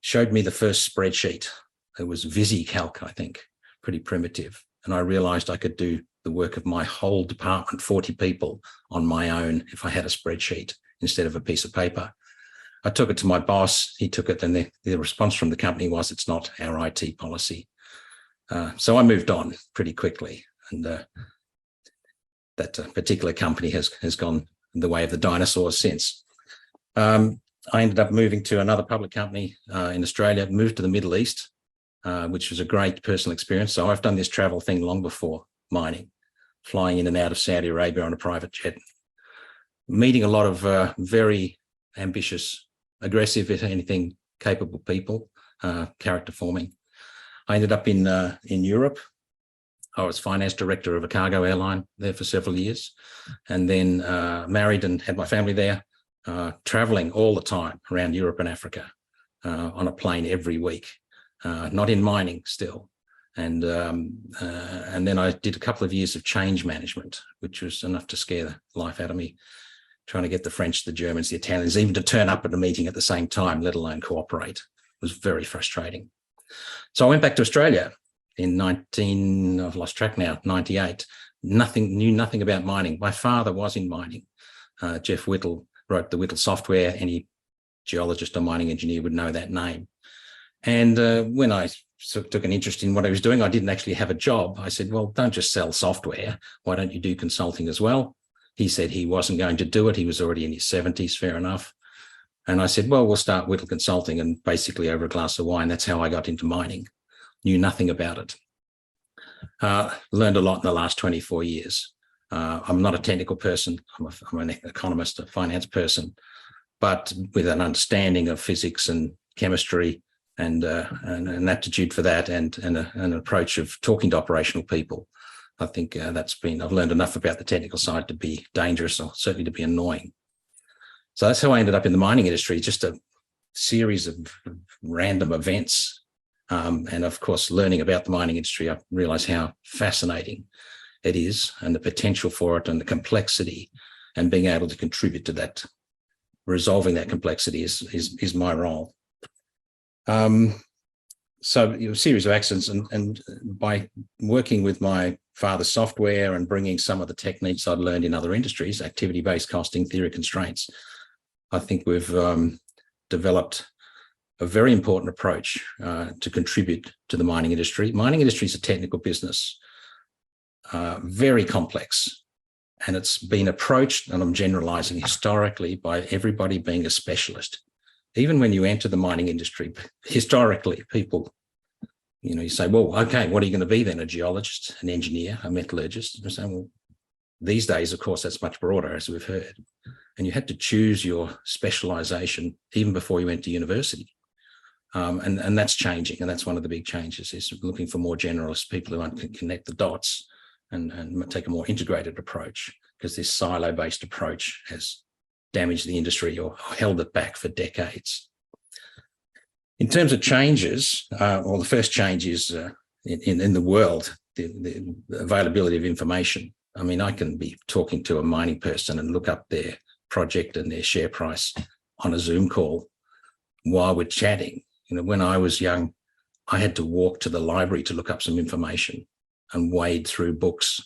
showed me the first spreadsheet. It was VisiCalc, I think, pretty primitive. And I realized I could do the work of my whole department, 40 people, on my own if I had a spreadsheet instead of a piece of paper. I took it to my boss, he took it, and the response from the company was, it's not our IT policy. So I moved on pretty quickly, and that particular company has gone the way of the dinosaurs since. I ended up moving to another public company in Australia, moved to the Middle East, which was a great personal experience. So I've done this travel thing long before mining, flying in and out of Saudi Arabia on a private jet, meeting a lot of very ambitious, aggressive, if anything, capable people, character forming. I ended up in Europe. I was finance director of a cargo airline there for several years, and then married and had my family there, traveling all the time around Europe and Africa on a plane every week, not in mining still. And then I did a couple of years of change management, which was enough to scare the life out of me, trying to get the French, the Germans, the Italians, even to turn up at a meeting at the same time, let alone cooperate. It was very frustrating. So I went back to Australia in I've lost track now, 98. Knew nothing about mining. My father was in mining. Jeff Whittle wrote the Whittle software. Any geologist or mining engineer would know that name. And when I sort of took an interest in what I was doing, I didn't actually have a job. I said, well, don't just sell software. Why don't you do consulting as well? He said he wasn't going to do it. He was already in his 70s, fair enough. And I said, well, we'll start Whittle Consulting, and basically over a glass of wine, that's how I got into mining. Knew nothing about it. Learned a lot in the last 24 years. I'm not a technical person. I'm an economist, a finance person, but with an understanding of physics and chemistry and an aptitude for that, and an approach of talking to operational people. I think I've learned enough about the technical side to be dangerous, or certainly to be annoying. So that's how I ended up in the mining industry, just a series of random events. And of course, learning about the mining industry, I realized how fascinating it is, and the potential for it, and the complexity, and being able to contribute to that, resolving that complexity is my role. So a series of accidents, and by working with my father's software and bringing some of the techniques I'd learned in other industries, activity-based costing, theory of constraints, I think we've developed a very important approach to contribute to the mining industry. Mining industry is a technical business, very complex, and it's been approached, and I'm generalizing historically, by everybody being a specialist. Even when you enter the mining industry, historically, people, you say, well, okay, what are you going to be then? A geologist, an engineer, a metallurgist? And you say, well, these days, of course, that's much broader, as we've heard. And you had to choose your specialization even before you went to university. And that's changing. And that's one of the big changes, is looking for more generalist people who can connect the dots and take a more integrated approach, because this silo-based approach has damaged the industry or held it back for decades. In terms of changes, well, the first change is in the world, the availability of information. I mean, I can be talking to a mining person and look up their project and their share price on a Zoom call while we're chatting. When I was young, I had to walk to the library to look up some information and wade through books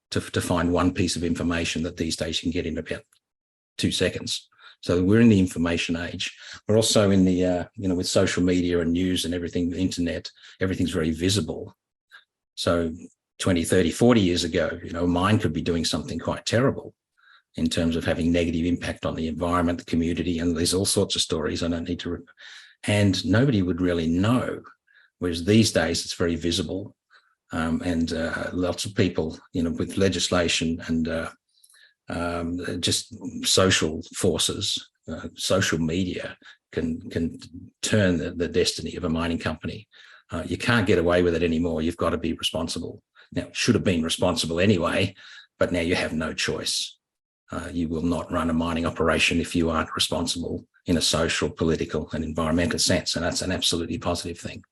to find one piece of information that these days you can get in about 2 seconds. So we're in the information age. We're also in the, with social media and news and everything, the internet, everything's very visible. So 20, 30, 40 years ago, a mine could be doing something quite terrible in terms of having negative impact on the environment, the community, and there's all sorts of stories I don't need to, and nobody would really know. Whereas these days it's very visible, and lots of people, with legislation and just social forces, social media can turn the destiny of a mining company. You can't get away with it anymore. You've got to be responsible. Now, should have been responsible anyway, but now you have no choice. You will not run a mining operation if you aren't responsible in a social, political, and environmental sense, and that's an absolutely positive thing.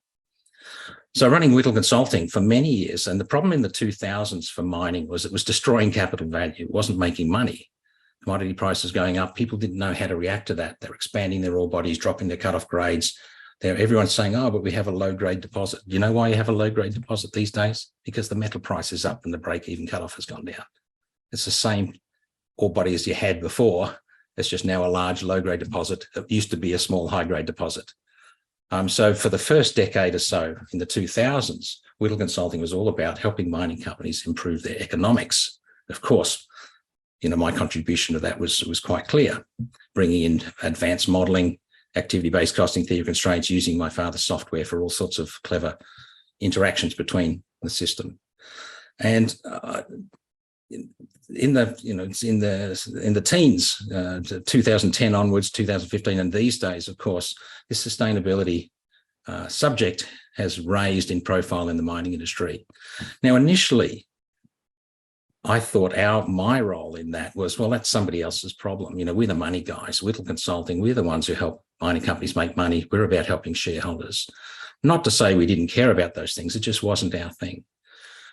So running Whittle Consulting for many years, and the problem in the 2000s for mining was it was destroying capital value. It wasn't making money. Commodity prices going up. People didn't know how to react to that. They're expanding their ore bodies, dropping their cut-off grades. Everyone's saying, oh, but we have a low-grade deposit. Do you know why you have a low-grade deposit these days? Because the metal price is up and the break-even cutoff has gone down. It's the same ore body as you had before. It's just now a large low-grade deposit. It used to be a small high-grade deposit. So for the first decade or so in the 2000s, Whittle Consulting was all about helping mining companies improve their economics. Of course, my contribution to that was quite clear, bringing in advanced modelling, activity-based costing, theory of constraints, using my father's software for all sorts of clever interactions between the system. And in the teens, 2010 onwards, 2015, and these days, of course, this sustainability subject has raised in profile in the mining industry. Now, initially, I thought my role in that was, well, that's somebody else's problem. We're the money guys, Whittle Consulting. We're the ones who help mining companies make money. We're about helping shareholders. Not to say we didn't care about those things. It just wasn't our thing.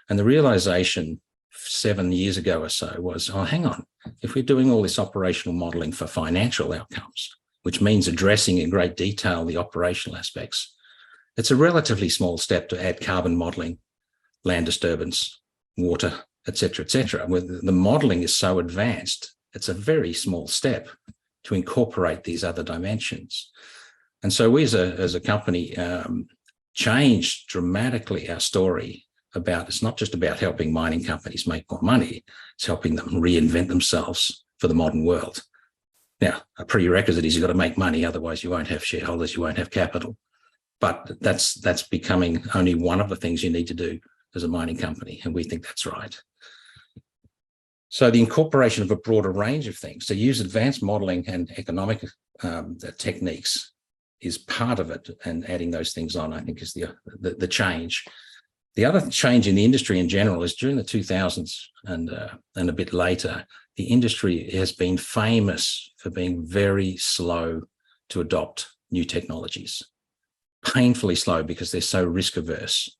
And the realization 7 years ago or so was, oh, hang on. If we're doing all this operational modeling for financial outcomes, which means addressing in great detail the operational aspects, it's a relatively small step to add carbon modeling, land disturbance, water, et cetera, where the modeling is so advanced, it's a very small step to incorporate these other dimensions. And so we as a company changed dramatically our story about, it's not just about helping mining companies make more money, it's helping them reinvent themselves for the modern world. Now, a prerequisite is you've got to make money, otherwise you won't have shareholders, you won't have capital. But that's becoming only one of the things you need to do as a mining company, and we think that's right. So the incorporation of a broader range of things, to use advanced modelling and economic techniques is part of it, and adding those things on, I think, is the change. The other change in the industry in general is during the 2000s and a bit later, the industry has been famous for being very slow to adopt new technologies, painfully slow because they're so risk averse.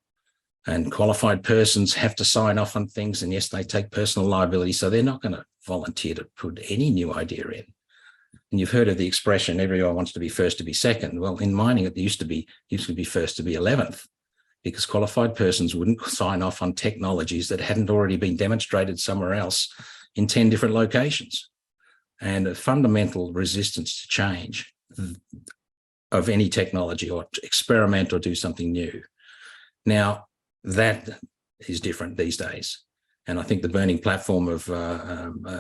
And qualified persons have to sign off on things, and yes, they take personal liability, so they're not going to volunteer to put any new idea in. And you've heard of the expression, everyone wants to be first to be second. Well, in mining, it used to be first to be 11th, because qualified persons wouldn't sign off on technologies that hadn't already been demonstrated somewhere else in 10 different locations. And a fundamental resistance to change of any technology, or to experiment or do something new. Now, that is different these days. And I think the burning platform of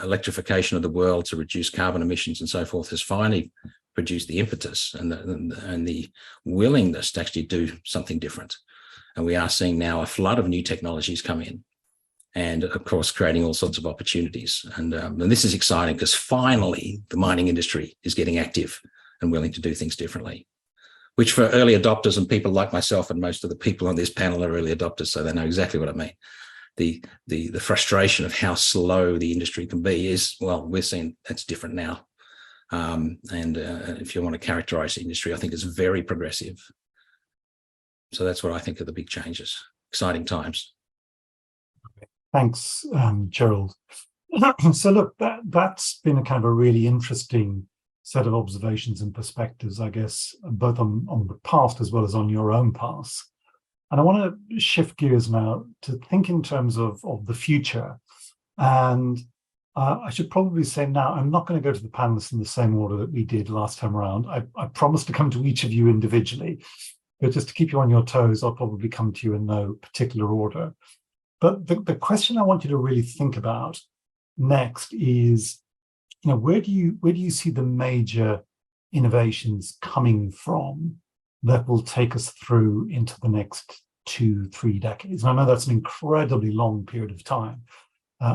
electrification of the world to reduce carbon emissions and so forth has finally produced the impetus and the willingness to actually do something different. And we are seeing now a flood of new technologies come in, and of course, creating all sorts of opportunities. And this is exciting because finally the mining industry is getting active and willing to do things differently, which for early adopters and people like myself, and most of the people on this panel are early adopters, so they know exactly what I mean. The frustration of how slow the industry can be is, well, we're seeing that's different now. If you want to characterize the industry, I think it's very progressive. So that's what I think are the big changes. Exciting times. Thanks, Gerald. So look, that's been a kind of a really interesting set of observations and perspectives, I guess, both on the past as well as on your own past. And I want to shift gears now to think in terms of the future. And I should probably say now, I'm not going to go to the panelists in the same order that we did last time around. I promised to come to each of you individually, but just to keep you on your toes, I'll probably come to you in no particular order. But the question I want you to really think about next is, where do you see the major innovations coming from that will take us through into the next 2-3 decades? And I know that's an incredibly long period of time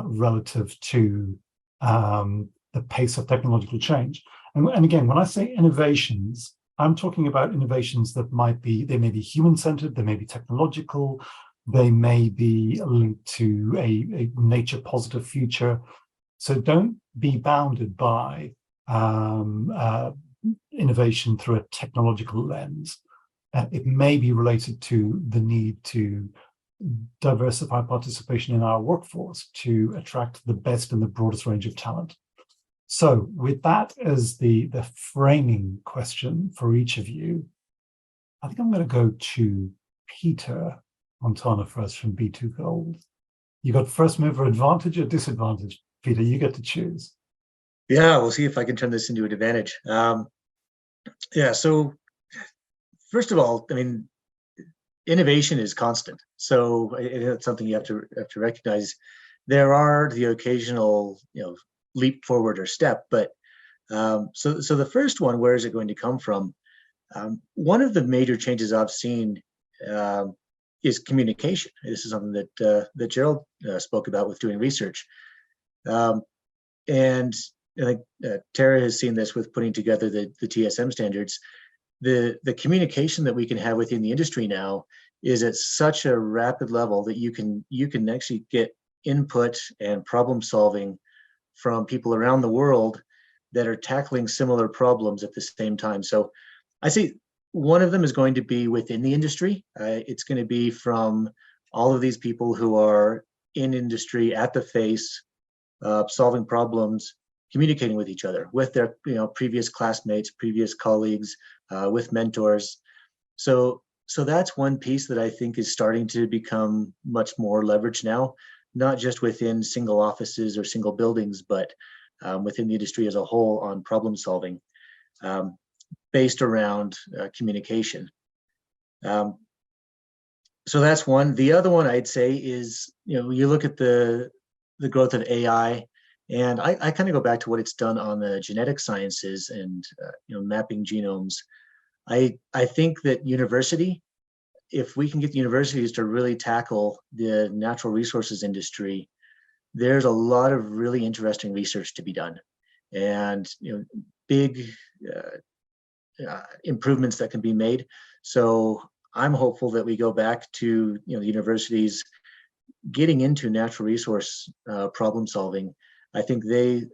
relative to the pace of technological change. And again, when I say innovations, I'm talking about innovations that they may be human-centered, they may be technological, they may be linked to a nature-positive future. So don't be bounded by innovation through a technological lens. It may be related to the need to diversify participation in our workforce to attract the best and the broadest range of talent. So with that as the framing question for each of you, I think I'm going to go to Peter Montano first from B2 Gold. You got first mover advantage or disadvantage? Peter, you get to choose. Yeah, we'll see if I can turn this into an advantage. Yeah, so first of all, I mean, innovation is constant. So it's something you have to recognize. There are the occasional, leap forward or step, but so the first one, where is it going to come from? One of the major changes I've seen is communication. This is something that Gerald spoke about with doing research, and I think Tara has seen this with putting together the TSM standards. The communication that we can have within the industry now is at such a rapid level that you can actually get input and problem solving from people around the world that are tackling similar problems at the same time. So I see one of them is going to be within the industry. It's going to be from all of these people who are in industry at the face, solving problems, communicating with each other, with their previous classmates, previous colleagues, with mentors. So that's one piece that I think is starting to become much more leveraged now, not just within single offices or single buildings, but within the industry as a whole on problem solving, based around communication. So that's one. The other one I'd say is, you look at the growth of AI, and I kind of go back to what it's done on the genetic sciences and mapping genomes. I think that if we can get the universities to really tackle the natural resources industry, there's a lot of really interesting research to be done, and big improvements that can be made. So I'm hopeful that we go back to the universities getting into natural resource problem solving. I think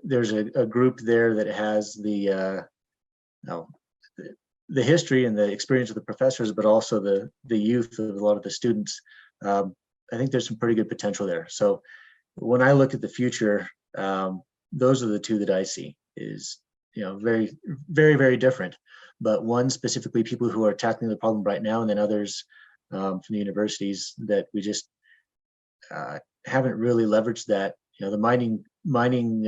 there's a group there that has the history and the experience of the professors, but also the youth of a lot of the students. I think there's some pretty good potential there. So when I look at the future, those are the two that I see is, very, very, very different. But one specifically people who are tackling the problem right now, and then others from the universities that we just haven't really leveraged that. The mining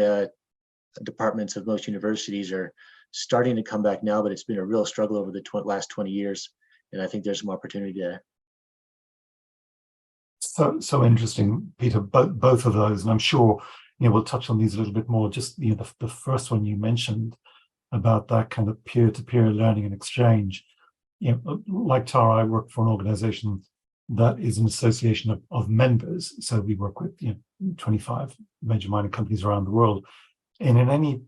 departments of most universities are starting to come back now, but it's been a real struggle over the last 20 years. And I think there's some opportunity there. So interesting, Peter, both of those. And I'm sure, we'll touch on these a little bit more. Just, the first one you mentioned about that kind of peer-to-peer learning and exchange. Like Tara, I work for an organization that is an association of members. So we work with 25 major mining companies around the world. And in any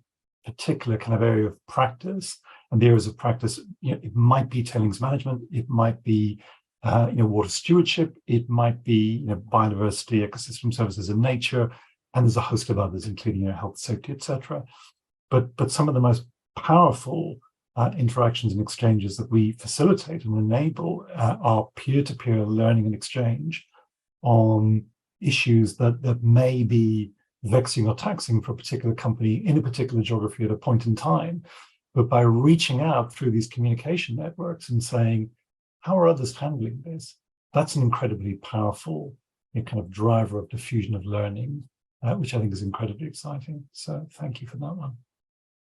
particular kind of area of practice, and the areas of practice, it might be tailings management, it might be water stewardship, it might be biodiversity, ecosystem services and nature, and there's a host of others, including health, safety, etc. But some of the most powerful interactions and exchanges that we facilitate and enable are peer-to-peer learning and exchange on issues that may be vexing or taxing for a particular company in a particular geography at a point in time. But by reaching out through these communication networks and saying, how are others handling this? That's an incredibly powerful kind of driver of diffusion of learning, which I think is incredibly exciting. So thank you for that one.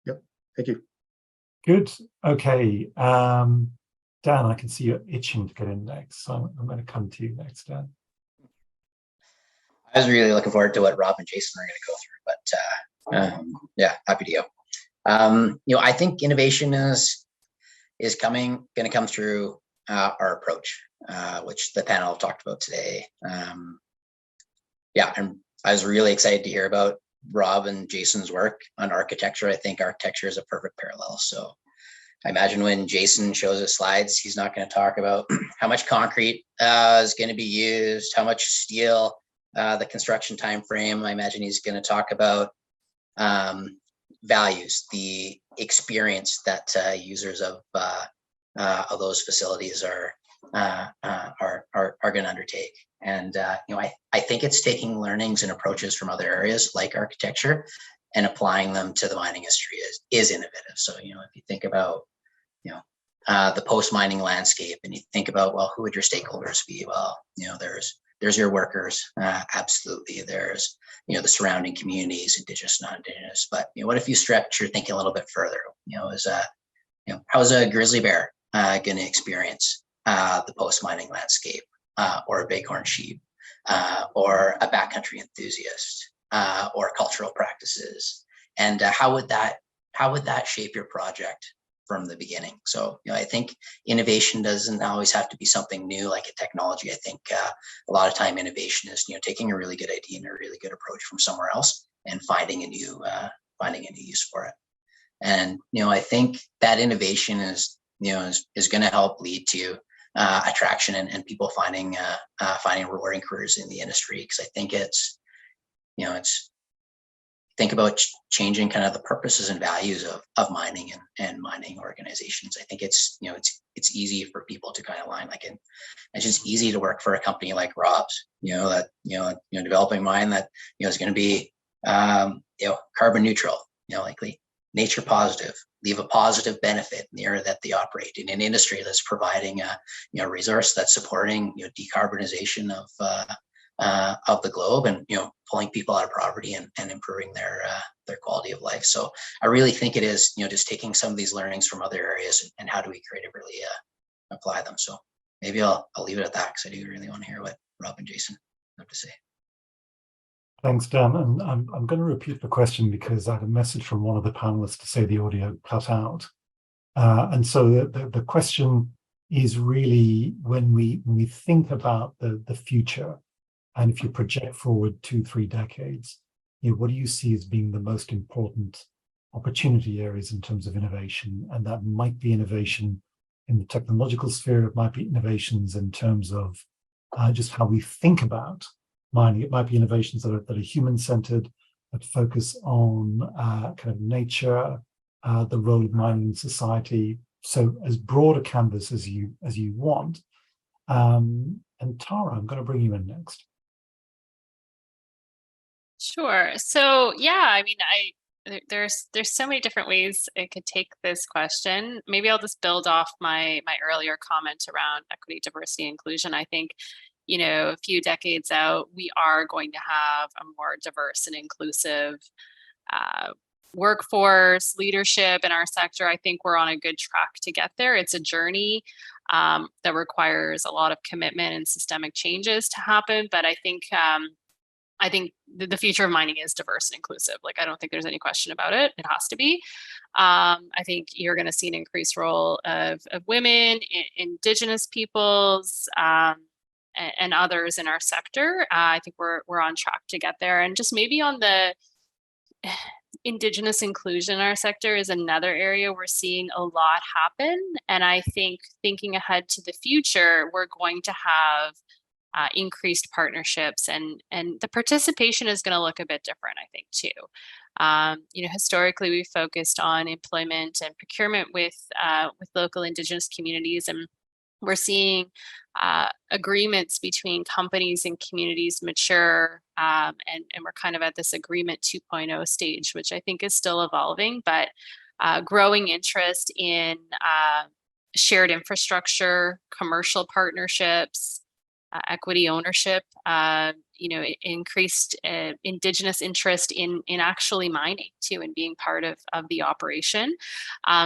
Yep, thank you. Good. Okay. Dan, I can see you're itching to get in next. So I'm going to come to you next, Dan. I was really looking forward to what Rob and Jason are going to go through, but yeah, happy to go. I think innovation is going to come through our approach, which the panel talked about today. Yeah, and I was really excited to hear about Rob and Jason's work on architecture. I think architecture is a perfect parallel. So I imagine when Jason shows his slides, he's not going to talk about how much concrete is going to be used, how much steel, the construction time frame. I imagine he's going to talk about values, the experience that users of those facilities are going to undertake. And I think it's taking learnings and approaches from other areas like architecture and applying them to the mining industry is innovative. So if you think about the post-mining landscape, and you think about, well, who would your stakeholders be? Well, there's your workers, absolutely. There's, the surrounding communities, Indigenous, non-Indigenous. But what if you stretch your thinking a little bit further? How's a grizzly bear going to experience the post-mining landscape, or a bighorn sheep, or a backcountry enthusiast, or cultural practices? And how would that shape your project from the beginning? So, I think innovation doesn't always have to be something new like a technology. I think a lot of time innovation is, taking a really good idea and a really good approach from somewhere else and finding a new use for it. And, I think that innovation is going to help lead to attraction and people finding rewarding careers in the industry. Because I think think about changing kind of the purposes and values of mining and mining organizations. I think it's easy for people to kind of align, it's just easy to work for a company like Rob's, developing mine that, is going to be, carbon neutral, likely nature positive, leave a positive benefit in the area that they operate in an industry that's providing a resource that's supporting, decarbonization of the globe, and pulling people out of poverty and improving their quality of life. So I really think it is just taking some of these learnings from other areas and how do we creatively apply them. So maybe I'll leave it at that, because I do really want to hear what Rob and Jason have to say. Thanks, Dan. And I'm going to repeat the question because I had a message from one of the panelists to say the audio cut out. And so the question is really, when we think about the future, and if you project forward 2-3 decades, what do you see as being the most important opportunity areas in terms of innovation? And that might be innovation in the technological sphere. It might be innovations in terms of just how we think about mining. It might be innovations that are human-centered, that focus on kind of nature, the role of mining in society. So as broad a canvas as you want. And Tara, I'm going to bring you in next. Sure. So yeah, there's so many different ways I could take this question. Maybe I'll just build off my earlier comment around equity, diversity, inclusion. I think, a few decades out, we are going to have a more diverse and inclusive workforce, leadership in our sector. I think we're on a good track to get there. It's a journey that requires a lot of commitment and systemic changes to happen. But I think the future of mining is diverse and inclusive. I don't think there's any question about it. It has to be. I think you're going to see an increased role of women, Indigenous peoples, and others in our sector. I think we're on track to get there. And just maybe on the Indigenous inclusion in our sector is another area we're seeing a lot happen. And I think thinking ahead to the future, we're going to have increased partnerships, and the participation is going to look a bit different, I think, too. Historically, we focused on employment and procurement with local Indigenous communities, and we're seeing agreements between companies and communities mature, and we're kind of at this agreement 2.0 stage, which I think is still evolving, but growing interest in shared infrastructure, commercial partnerships, equity ownership, increased Indigenous interest in actually mining too, and being part of the operation.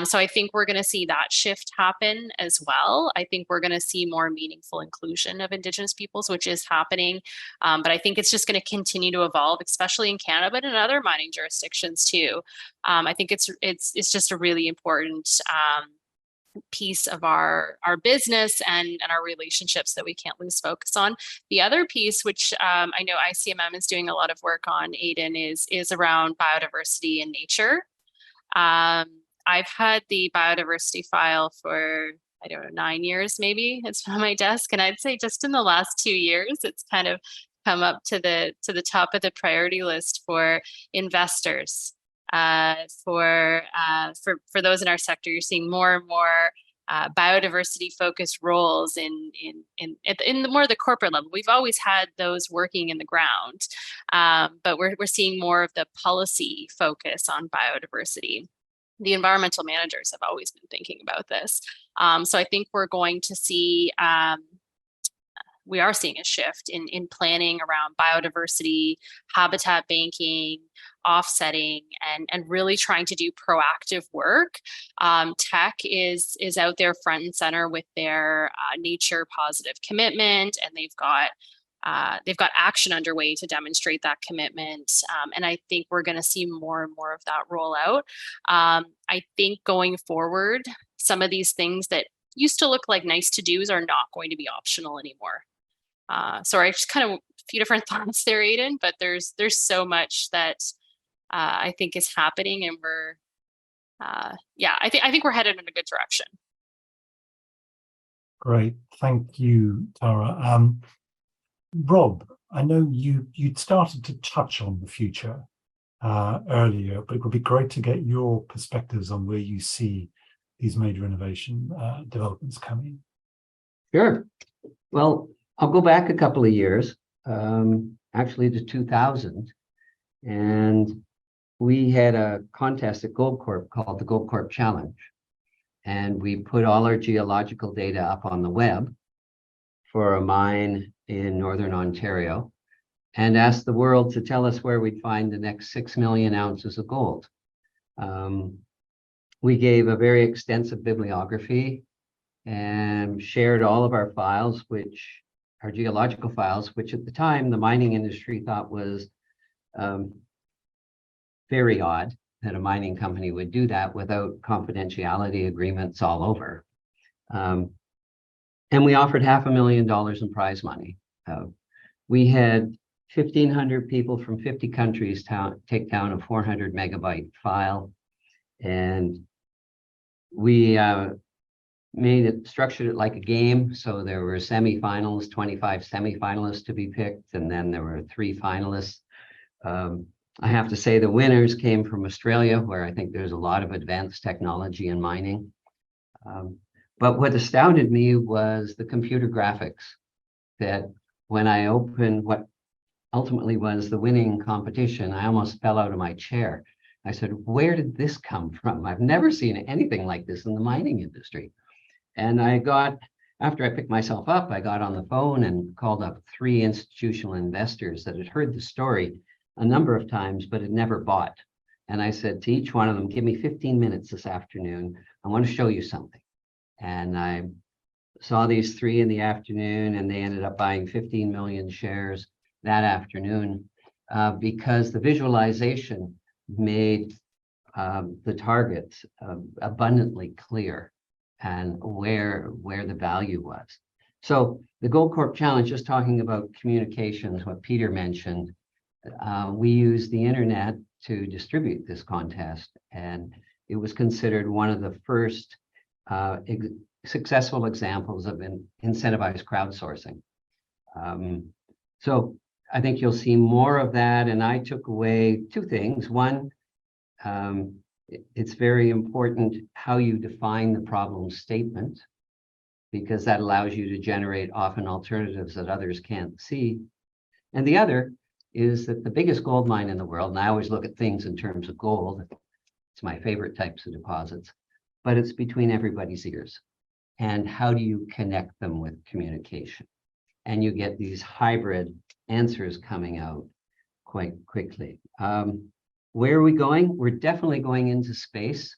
So I think we're going to see that shift happen as well. I think we're going to see more meaningful inclusion of Indigenous peoples, which is happening. But I think it's just going to continue to evolve, especially in Canada, but in other mining jurisdictions too. I think it's just a really important piece of our business and our relationships that we can't lose focus on. The other piece, which I know ICMM is doing a lot of work on, Aidan, is around biodiversity and nature. I've had the biodiversity file for, 9 years maybe. It's on my desk, and I'd say just in the last 2 years, it's kind of come up to the top of the priority list for investors. For those in our sector, you're seeing more and more biodiversity focused roles in the more the corporate level. We've always had those working in the ground, but we're seeing more of the policy focus on biodiversity. the environmental managers have always been thinking about this. So I think we're going to see, we are seeing a shift in planning around biodiversity, habitat banking, offsetting, and really trying to do proactive work. Teck is out there front and center with their nature positive commitment, and they've got action underway to demonstrate that commitment. And I think we're going to see more and more of that roll out. I think going forward, some of these things that used to look like nice to do's are not going to be optional anymore. Sorry, just kind of a few different thoughts there, Aidan, but there's so much that I think is happening, and we're I think we're headed in a good direction. Great, thank you, Tara. Rob, I know you'd started to touch on the future earlier, but it would be great to get your perspectives on where you see these major innovation developments coming. Sure. Well, I'll go back a couple of years, actually to 2000, and we had a contest at Gold Corp called the Gold Corp Challenge, and we put all our geological data up on the web for a mine in Northern Ontario and asked the world to tell us where we'd find the next 6 million ounces of gold. We gave a very extensive bibliography and shared all of our files, our geological files, which at the time the mining industry thought was very odd that a mining company would do that without confidentiality agreements all over. And we offered $500,000 in prize money. We had 1,500 people from 50 countries take down a 400 megabyte file. And we structured it like a game. So there were semifinals, 25 semifinalists to be picked, and then there were 3 finalists. I have to say the winners came from Australia, where I think there's a lot of advanced technology in mining. But what astounded me was the computer graphics, that when I opened what ultimately was the winning competition, I almost fell out of my chair. I said, where did this come from? I've never seen anything like this in the mining industry. And after I picked myself up, I got on the phone and called up 3 institutional investors that had heard the story a number of times, but had never bought. And I said to each one of them, give me 15 minutes this afternoon. I want to show you something. And I saw these 3 in the afternoon, and they ended up buying 15 million shares that afternoon because the visualization made the targets abundantly clear and where the value was. So the Gold Corp Challenge, just talking about communications, what Peter mentioned, we used the internet to distribute this contest, and it was considered one of the first successful examples of incentivized crowdsourcing. So I think you'll see more of that, and I took away 2 things. One, it's very important how you define the problem statement, because that allows you to generate often alternatives that others can't see. And the other is that the biggest gold mine in the world, and I always look at things in terms of gold, it's my favorite types of deposits, but it's between everybody's ears. And how do you connect them with communication? And you get these hybrid answers coming out quite quickly. Where are we going? We're definitely going into space.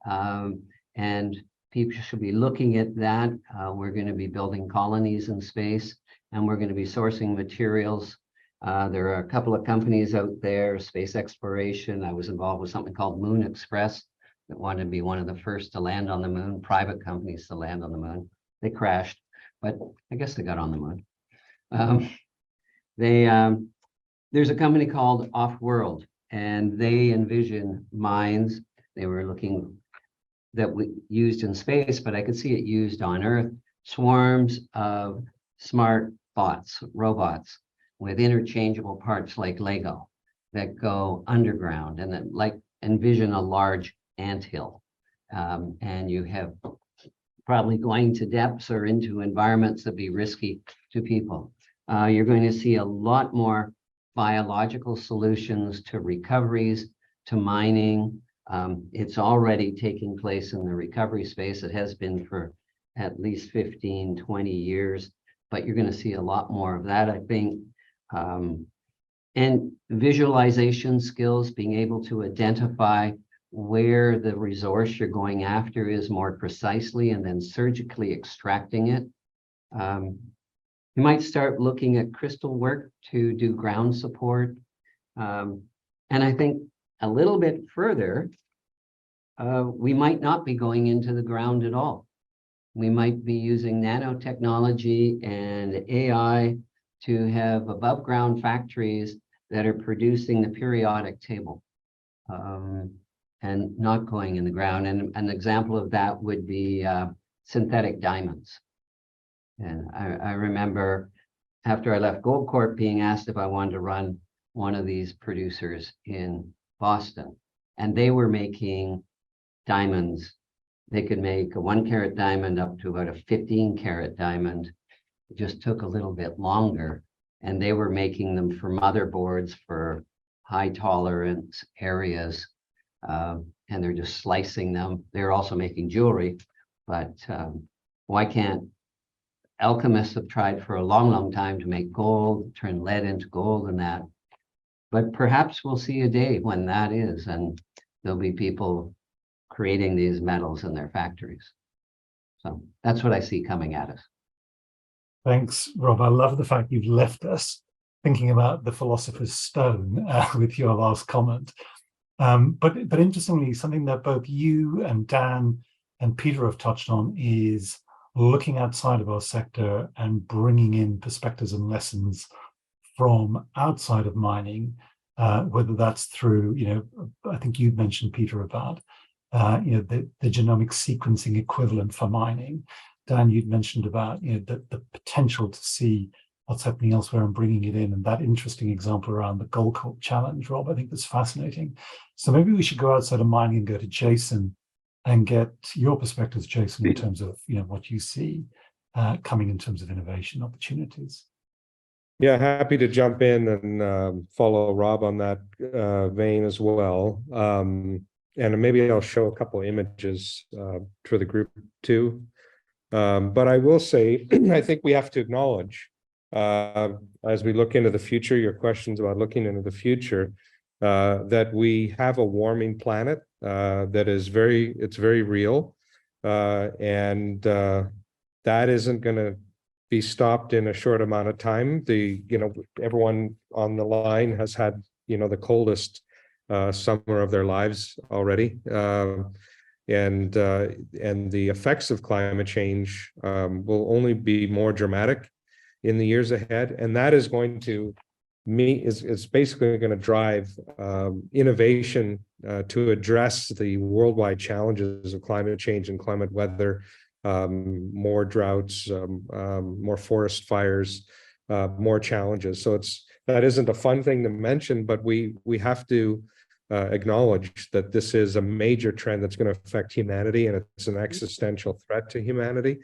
And people should be looking at that. We're going to be building colonies in space, and we're going to be sourcing materials. There are a couple of companies out there, space exploration. I was involved with something called Moon Express that wanted to be one of the first to land on the moon, private companies to land on the moon. They crashed, but I guess they got on the moon. There's a company called Off-World, and they envision mines. They were looking that we used in space, but I could see it used on Earth, swarms of smart bots, robots with interchangeable parts like Lego that go underground, and that like envision a large anthill. And you have probably going to depths or into environments that be risky to people. You're going to see a lot more biological solutions to recoveries, to mining, It's already taking place in the recovery space. It has been for at least 15, 20 years, but you're going to see a lot more of that, I think. And visualization skills, being able to identify where the resource you're going after is more precisely and then surgically extracting it. You might start looking at crystal work to do ground support. And I think a little bit further, we might not be going into the ground at all. We might be using nanotechnology and AI to have above ground factories that are producing the periodic table and not going in the ground. And an example of that would be synthetic diamonds. And I remember after I left Gold Corp being asked if I wanted to run one of these producers in Boston, and they were making diamonds. They could make a 1 carat diamond up to about a 15 carat diamond. It just took a little bit longer. And they were making them for motherboards for high tolerance areas. And they're just slicing them. They're also making jewelry, but why can't alchemists have tried for a long, long time to make gold, turn lead into gold and that. But perhaps we'll see a day when that is, and there'll be people creating these metals in their factories. So that's what I see coming at us. Thanks, Rob. I love the fact you've left us thinking about the philosopher's stone with your last comment. But interestingly, something that both you and Dan and Peter have touched on is looking outside of our sector and bringing in perspectives and lessons from outside of mining, whether that's through, I think you'd mentioned, Peter, about, the genomic sequencing equivalent for mining. Dan, you'd mentioned about, the potential to see what's happening elsewhere and bringing it in, and that interesting example around the Gold Corp challenge, Rob, I think that's fascinating. So maybe we should go outside of mining and go to Jason and get your perspectives, Jason, in terms of, what you see coming in terms of innovation opportunities. Yeah, happy to jump in and follow Rob on that vein as well. And maybe I'll show a couple of images for the group too. But I will say, I think we have to acknowledge, as we look into the future, your questions about looking into the future, that we have a warming planet that is very real. And that isn't going to be stopped in a short amount of time. Everyone on the line has had, the coldest summer of their lives already. And the effects of climate change will only be more dramatic in the years ahead. And that is going to is basically going to drive innovation to address the worldwide challenges of climate change and climate weather, more droughts, more forest fires, more challenges. So that isn't a fun thing to mention, but we have to acknowledge that this is a major trend that's going to affect humanity, and it's an existential threat to humanity.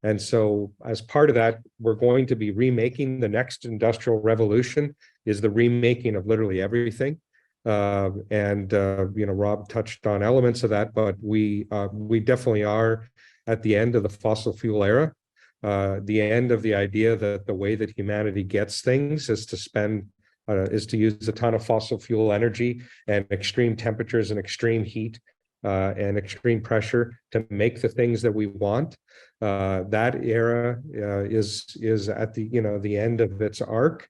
And so as part of that, we're going to be remaking the next industrial revolution is the remaking of literally everything. Rob touched on elements of that, but we definitely are at the end of the fossil fuel era, the end of the idea that the way that humanity gets things is to use a ton of fossil fuel energy and extreme temperatures and extreme heat and extreme pressure to make the things that we want. That era is at the end of its arc,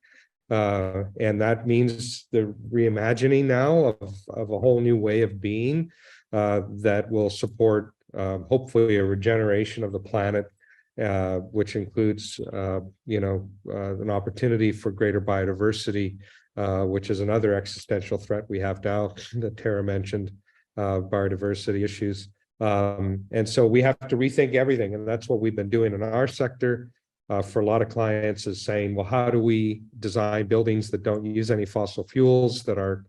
and that means the reimagining now of a whole new way of being that will support hopefully a regeneration of the planet, which includes an opportunity for greater biodiversity, which is another existential threat we have now that Tara mentioned, biodiversity issues. And so we have to rethink everything. And that's what we've been doing in our sector for a lot of clients, is saying, well, how do we design buildings that don't use any fossil fuels, that are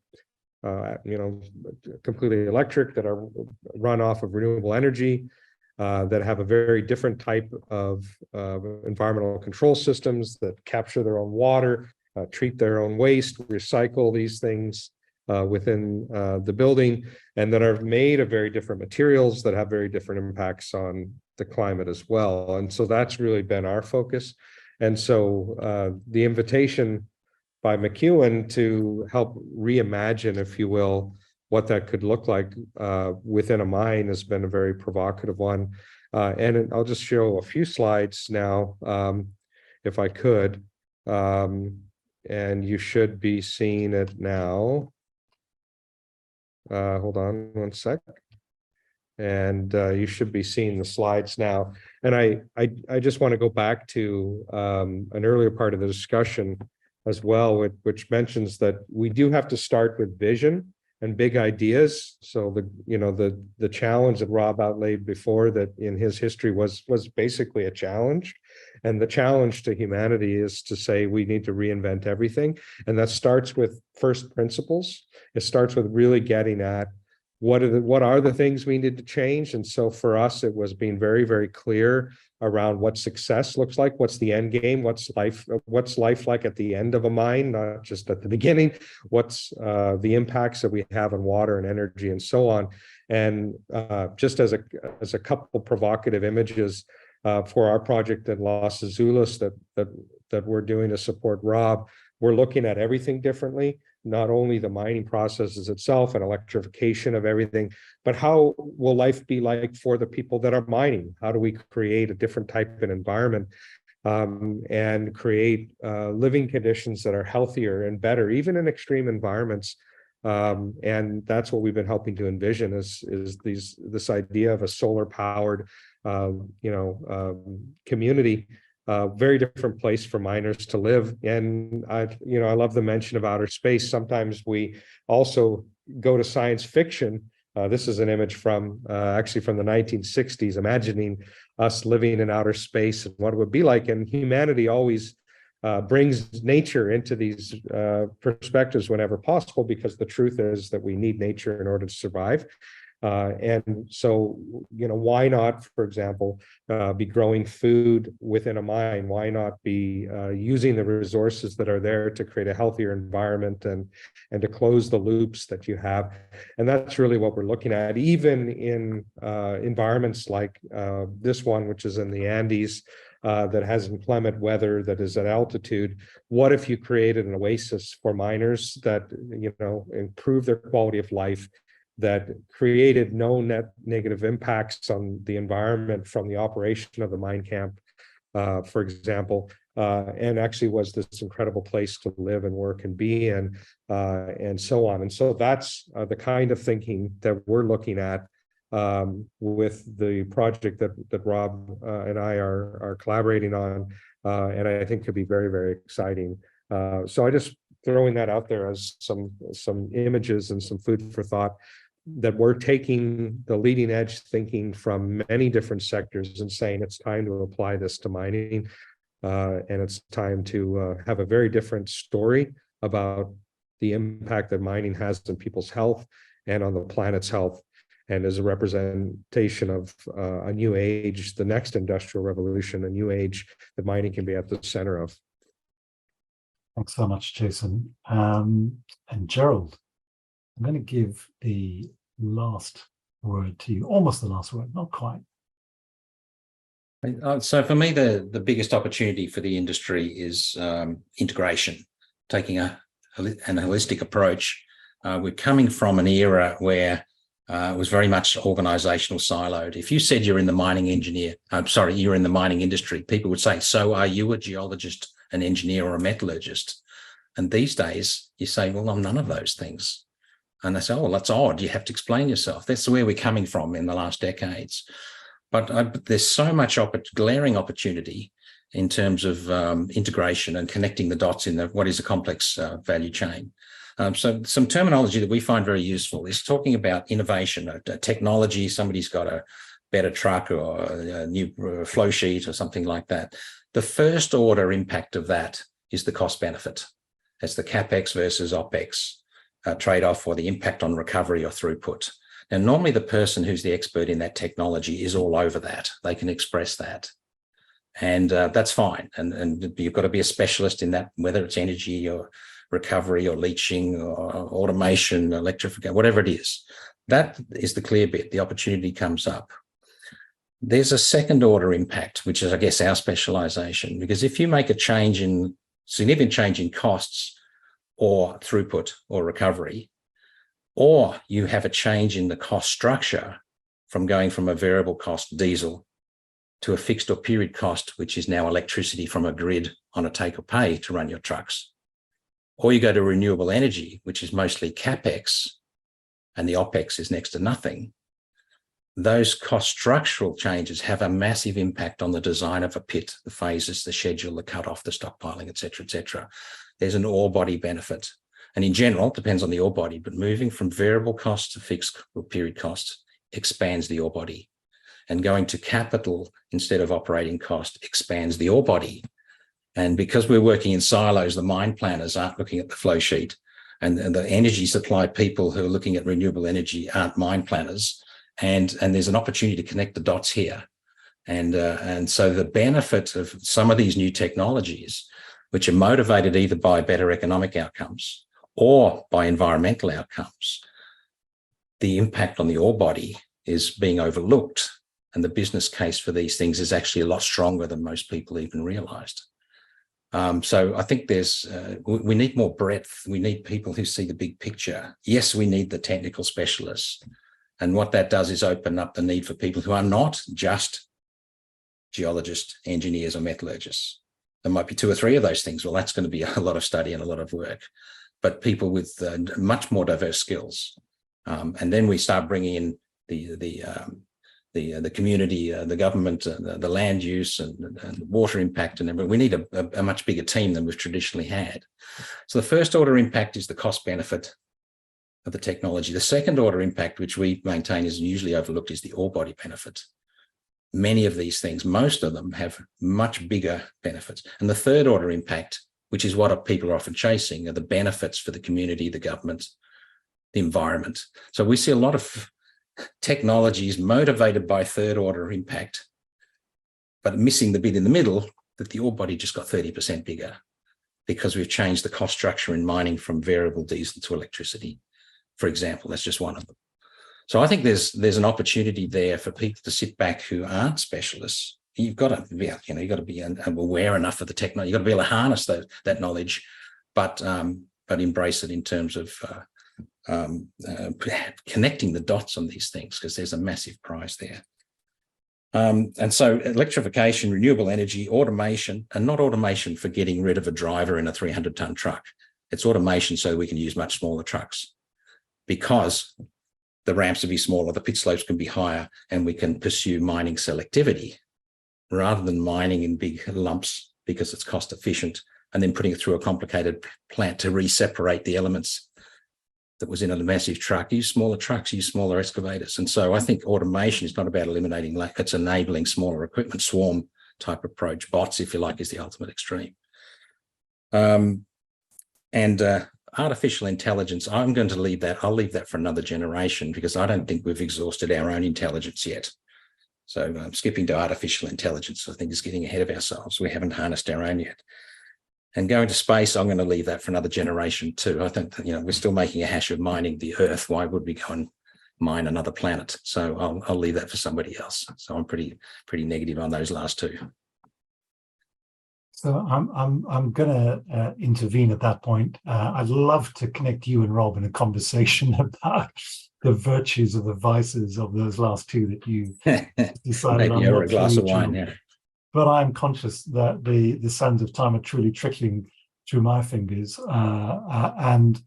completely electric, that are run off of renewable energy, that have a very different type of environmental control systems, that capture their own water, treat their own waste, recycle these things, within the building, and that are made of very different materials that have very different impacts on the climate as well. And so that's really been our focus. And so the invitation by McEwen to help reimagine, if you will, what that could look like within a mine has been a very provocative one. And I'll just show a few slides now, if I could. And you should be seeing it now. Hold on one sec. And you should be seeing the slides now. And I just want to go back to an earlier part of the discussion as well, which mentions that we do have to start with vision and big ideas. So the challenge that Rob outlaid before, that in his history was basically a challenge. And the challenge to humanity is to say we need to reinvent everything. And that starts with first principles. It starts with really getting at what are the things we need to change. And so for us, it was being very, very clear around what success looks like, what's the end game, what's life like at the end of a mine, not just at the beginning, what's the impacts that we have on water and energy and so on. And just as a couple provocative images for our project at Los Azules that we're doing to support Rob, we're looking at everything differently, not only the mining processes itself and electrification of everything, but how will life be like for the people that are mining? How do we create a different type of environment and create living conditions that are healthier and better, even in extreme environments? And that's what we've been helping to envision is this idea of a solar powered community. Very different place for miners to live. And I love the mention of outer space. Sometimes we also go to science fiction. This is an image from actually from the 1960s, imagining us living in outer space and what it would be like. And humanity always brings nature into these perspectives whenever possible, because the truth is that we need nature in order to survive. And so, why not, for example, be growing food within a mine? Why not be using the resources that are there to create a healthier environment and to close the loops that you have? And that's really what we're looking at, even in environments like this one, which is in the Andes, that has inclement weather, that is at altitude. What if you created an oasis for miners that, improve their quality of life, that created no net negative impacts on the environment from the operation of the mine camp, for example, and actually was this incredible place to live and work and be in, and so on. And so that's the kind of thinking that we're looking at with the project that Rob and I are collaborating on, and I think could be very, very exciting. So I just throwing that out there as some images and some food for thought, that we're taking the leading edge thinking from many different sectors and saying it's time to apply this to mining, and it's time to have a very different story about the impact that mining has on people's health and on the planet's health, and as a representation of a new age, the next industrial revolution, a new age that mining can be at the center of. Thanks so much, Jason. And Gerald, I'm going to give the last word to you, almost the last word, not quite. So for me, the biggest opportunity for the industry is integration, taking an holistic approach. We're coming from an era where it was very much organizational siloed. If you said you're in the mining you're in the mining industry, people would say, so are you a geologist, an engineer, or a metallurgist? And these days you say, well, I'm none of those things. And they say, oh, well, that's odd. You have to explain yourself. That's where we're coming from in the last decades. But there's so much glaring opportunity in terms of integration and connecting the dots in what is a complex value chain. So some terminology that we find very useful is talking about innovation, a technology. Somebody's got a better truck or a new flow sheet or something like that. The first order impact of that is the cost benefit. That's the CapEx versus OpEx trade-off, or the impact on recovery or throughput. Now, normally the person who's the expert in that technology is all over that. They can express that. And that's fine. And you've got to be a specialist in that, whether it's energy or recovery or leaching or automation, electrification, whatever it is. That is the clear bit. The opportunity comes up. There's a second order impact, which is, I guess, our specialization, because if you make a significant change in costs or throughput or recovery, or you have a change in the cost structure from going from a variable cost diesel to a fixed or period cost, which is now electricity from a grid on a take or pay to run your trucks, or you go to renewable energy, which is mostly CapEx, and the OpEx is next to nothing, those cost structural changes have a massive impact on the design of a pit, the phases, the schedule, the cutoff, the stockpiling, et cetera, et cetera. There's an ore body benefit. And in general, it depends on the ore body, but moving from variable costs to fixed or period costs expands the ore body. And going to capital instead of operating cost expands the ore body. And because we're working in silos, the mine planners aren't looking at the flow sheet, and the energy supply people who are looking at renewable energy aren't mine planners. And there's an opportunity to connect the dots here. And so the benefit of some of these new technologies, which are motivated either by better economic outcomes or by environmental outcomes, the impact on the ore body is being overlooked. And the business case for these things is actually a lot stronger than most people even realized. So I think we need more breadth. We need people who see the big picture. Yes, we need the technical specialists. And what that does is open up the need for people who are not just geologists, engineers, or metallurgists. There might be 2 or 3 of those things. Well, that's going to be a lot of study and a lot of work, but people with much more diverse skills. And then we start bringing in the community, the government, the land use and water impact and everything. We need a much bigger team than we've traditionally had. So the first order impact is the cost benefit of the technology. The second order impact, which we maintain is usually overlooked, is the ore body benefit. Many of these things, most of them, have much bigger benefits. And the third order impact, which is what people are often chasing, are the benefits for the community, the government, the environment. So we see a lot of technologies motivated by third order impact, but missing the bit in the middle that the ore body just got 30% bigger because we've changed the cost structure in mining from variable diesel to electricity, for example. That's just one of them. So I think there's an opportunity there for people to sit back who aren't specialists. You've got to be, you've got to be aware enough of the technology. You've got to be able to harness that knowledge, but embrace it in terms of connecting the dots on these things, because there's a massive prize there. And so electrification, renewable energy, automation, and not automation for getting rid of a driver in a 300-ton truck. It's automation so we can use much smaller trucks, because the ramps will be smaller, the pit slopes can be higher, and we can pursue mining selectivity rather than mining in big lumps because it's cost efficient and then putting it through a complicated plant to re-separate the elements that was in a massive truck. Use smaller trucks, use smaller excavators. And so I think automation is not about eliminating lack, it's enabling smaller equipment, swarm type approach. Bots, if you like, is the ultimate extreme. Artificial intelligence, I'm going to leave that. I'll leave that for another generation, because I don't think we've exhausted our own intelligence yet. So skipping to artificial intelligence, I think, is getting ahead of ourselves. We haven't harnessed our own yet. And going to space, I'm going to leave that for another generation too. I think that, we're still making a hash of mining the Earth. Why would we go and mine another planet? So I'll leave that for somebody else. So I'm pretty negative on those last two. So I'm going to intervene at that point. I'd love to connect you and Rob in a conversation about the virtues or the vices of those last two that you decided on. Maybe over a glass of wine, yeah. But I'm conscious that the sands of time are truly trickling through my fingers, and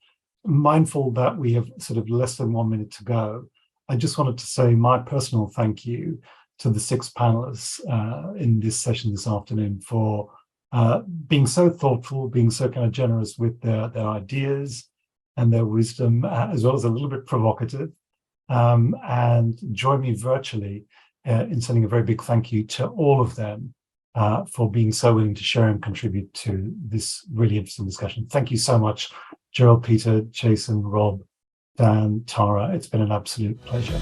mindful that we have sort of less than 1 minute to go. I just wanted to say my personal thank you to the 6 panelists in this session this afternoon for being so thoughtful, being so kind of generous with their ideas and their wisdom, as well as a little bit provocative, and join me virtually in sending a very big thank you to all of them for being so willing to share and contribute to this really interesting discussion. Thank you so much, Gerald, Peter, Jason, Rob, Dan, Tara. It's been an absolute pleasure.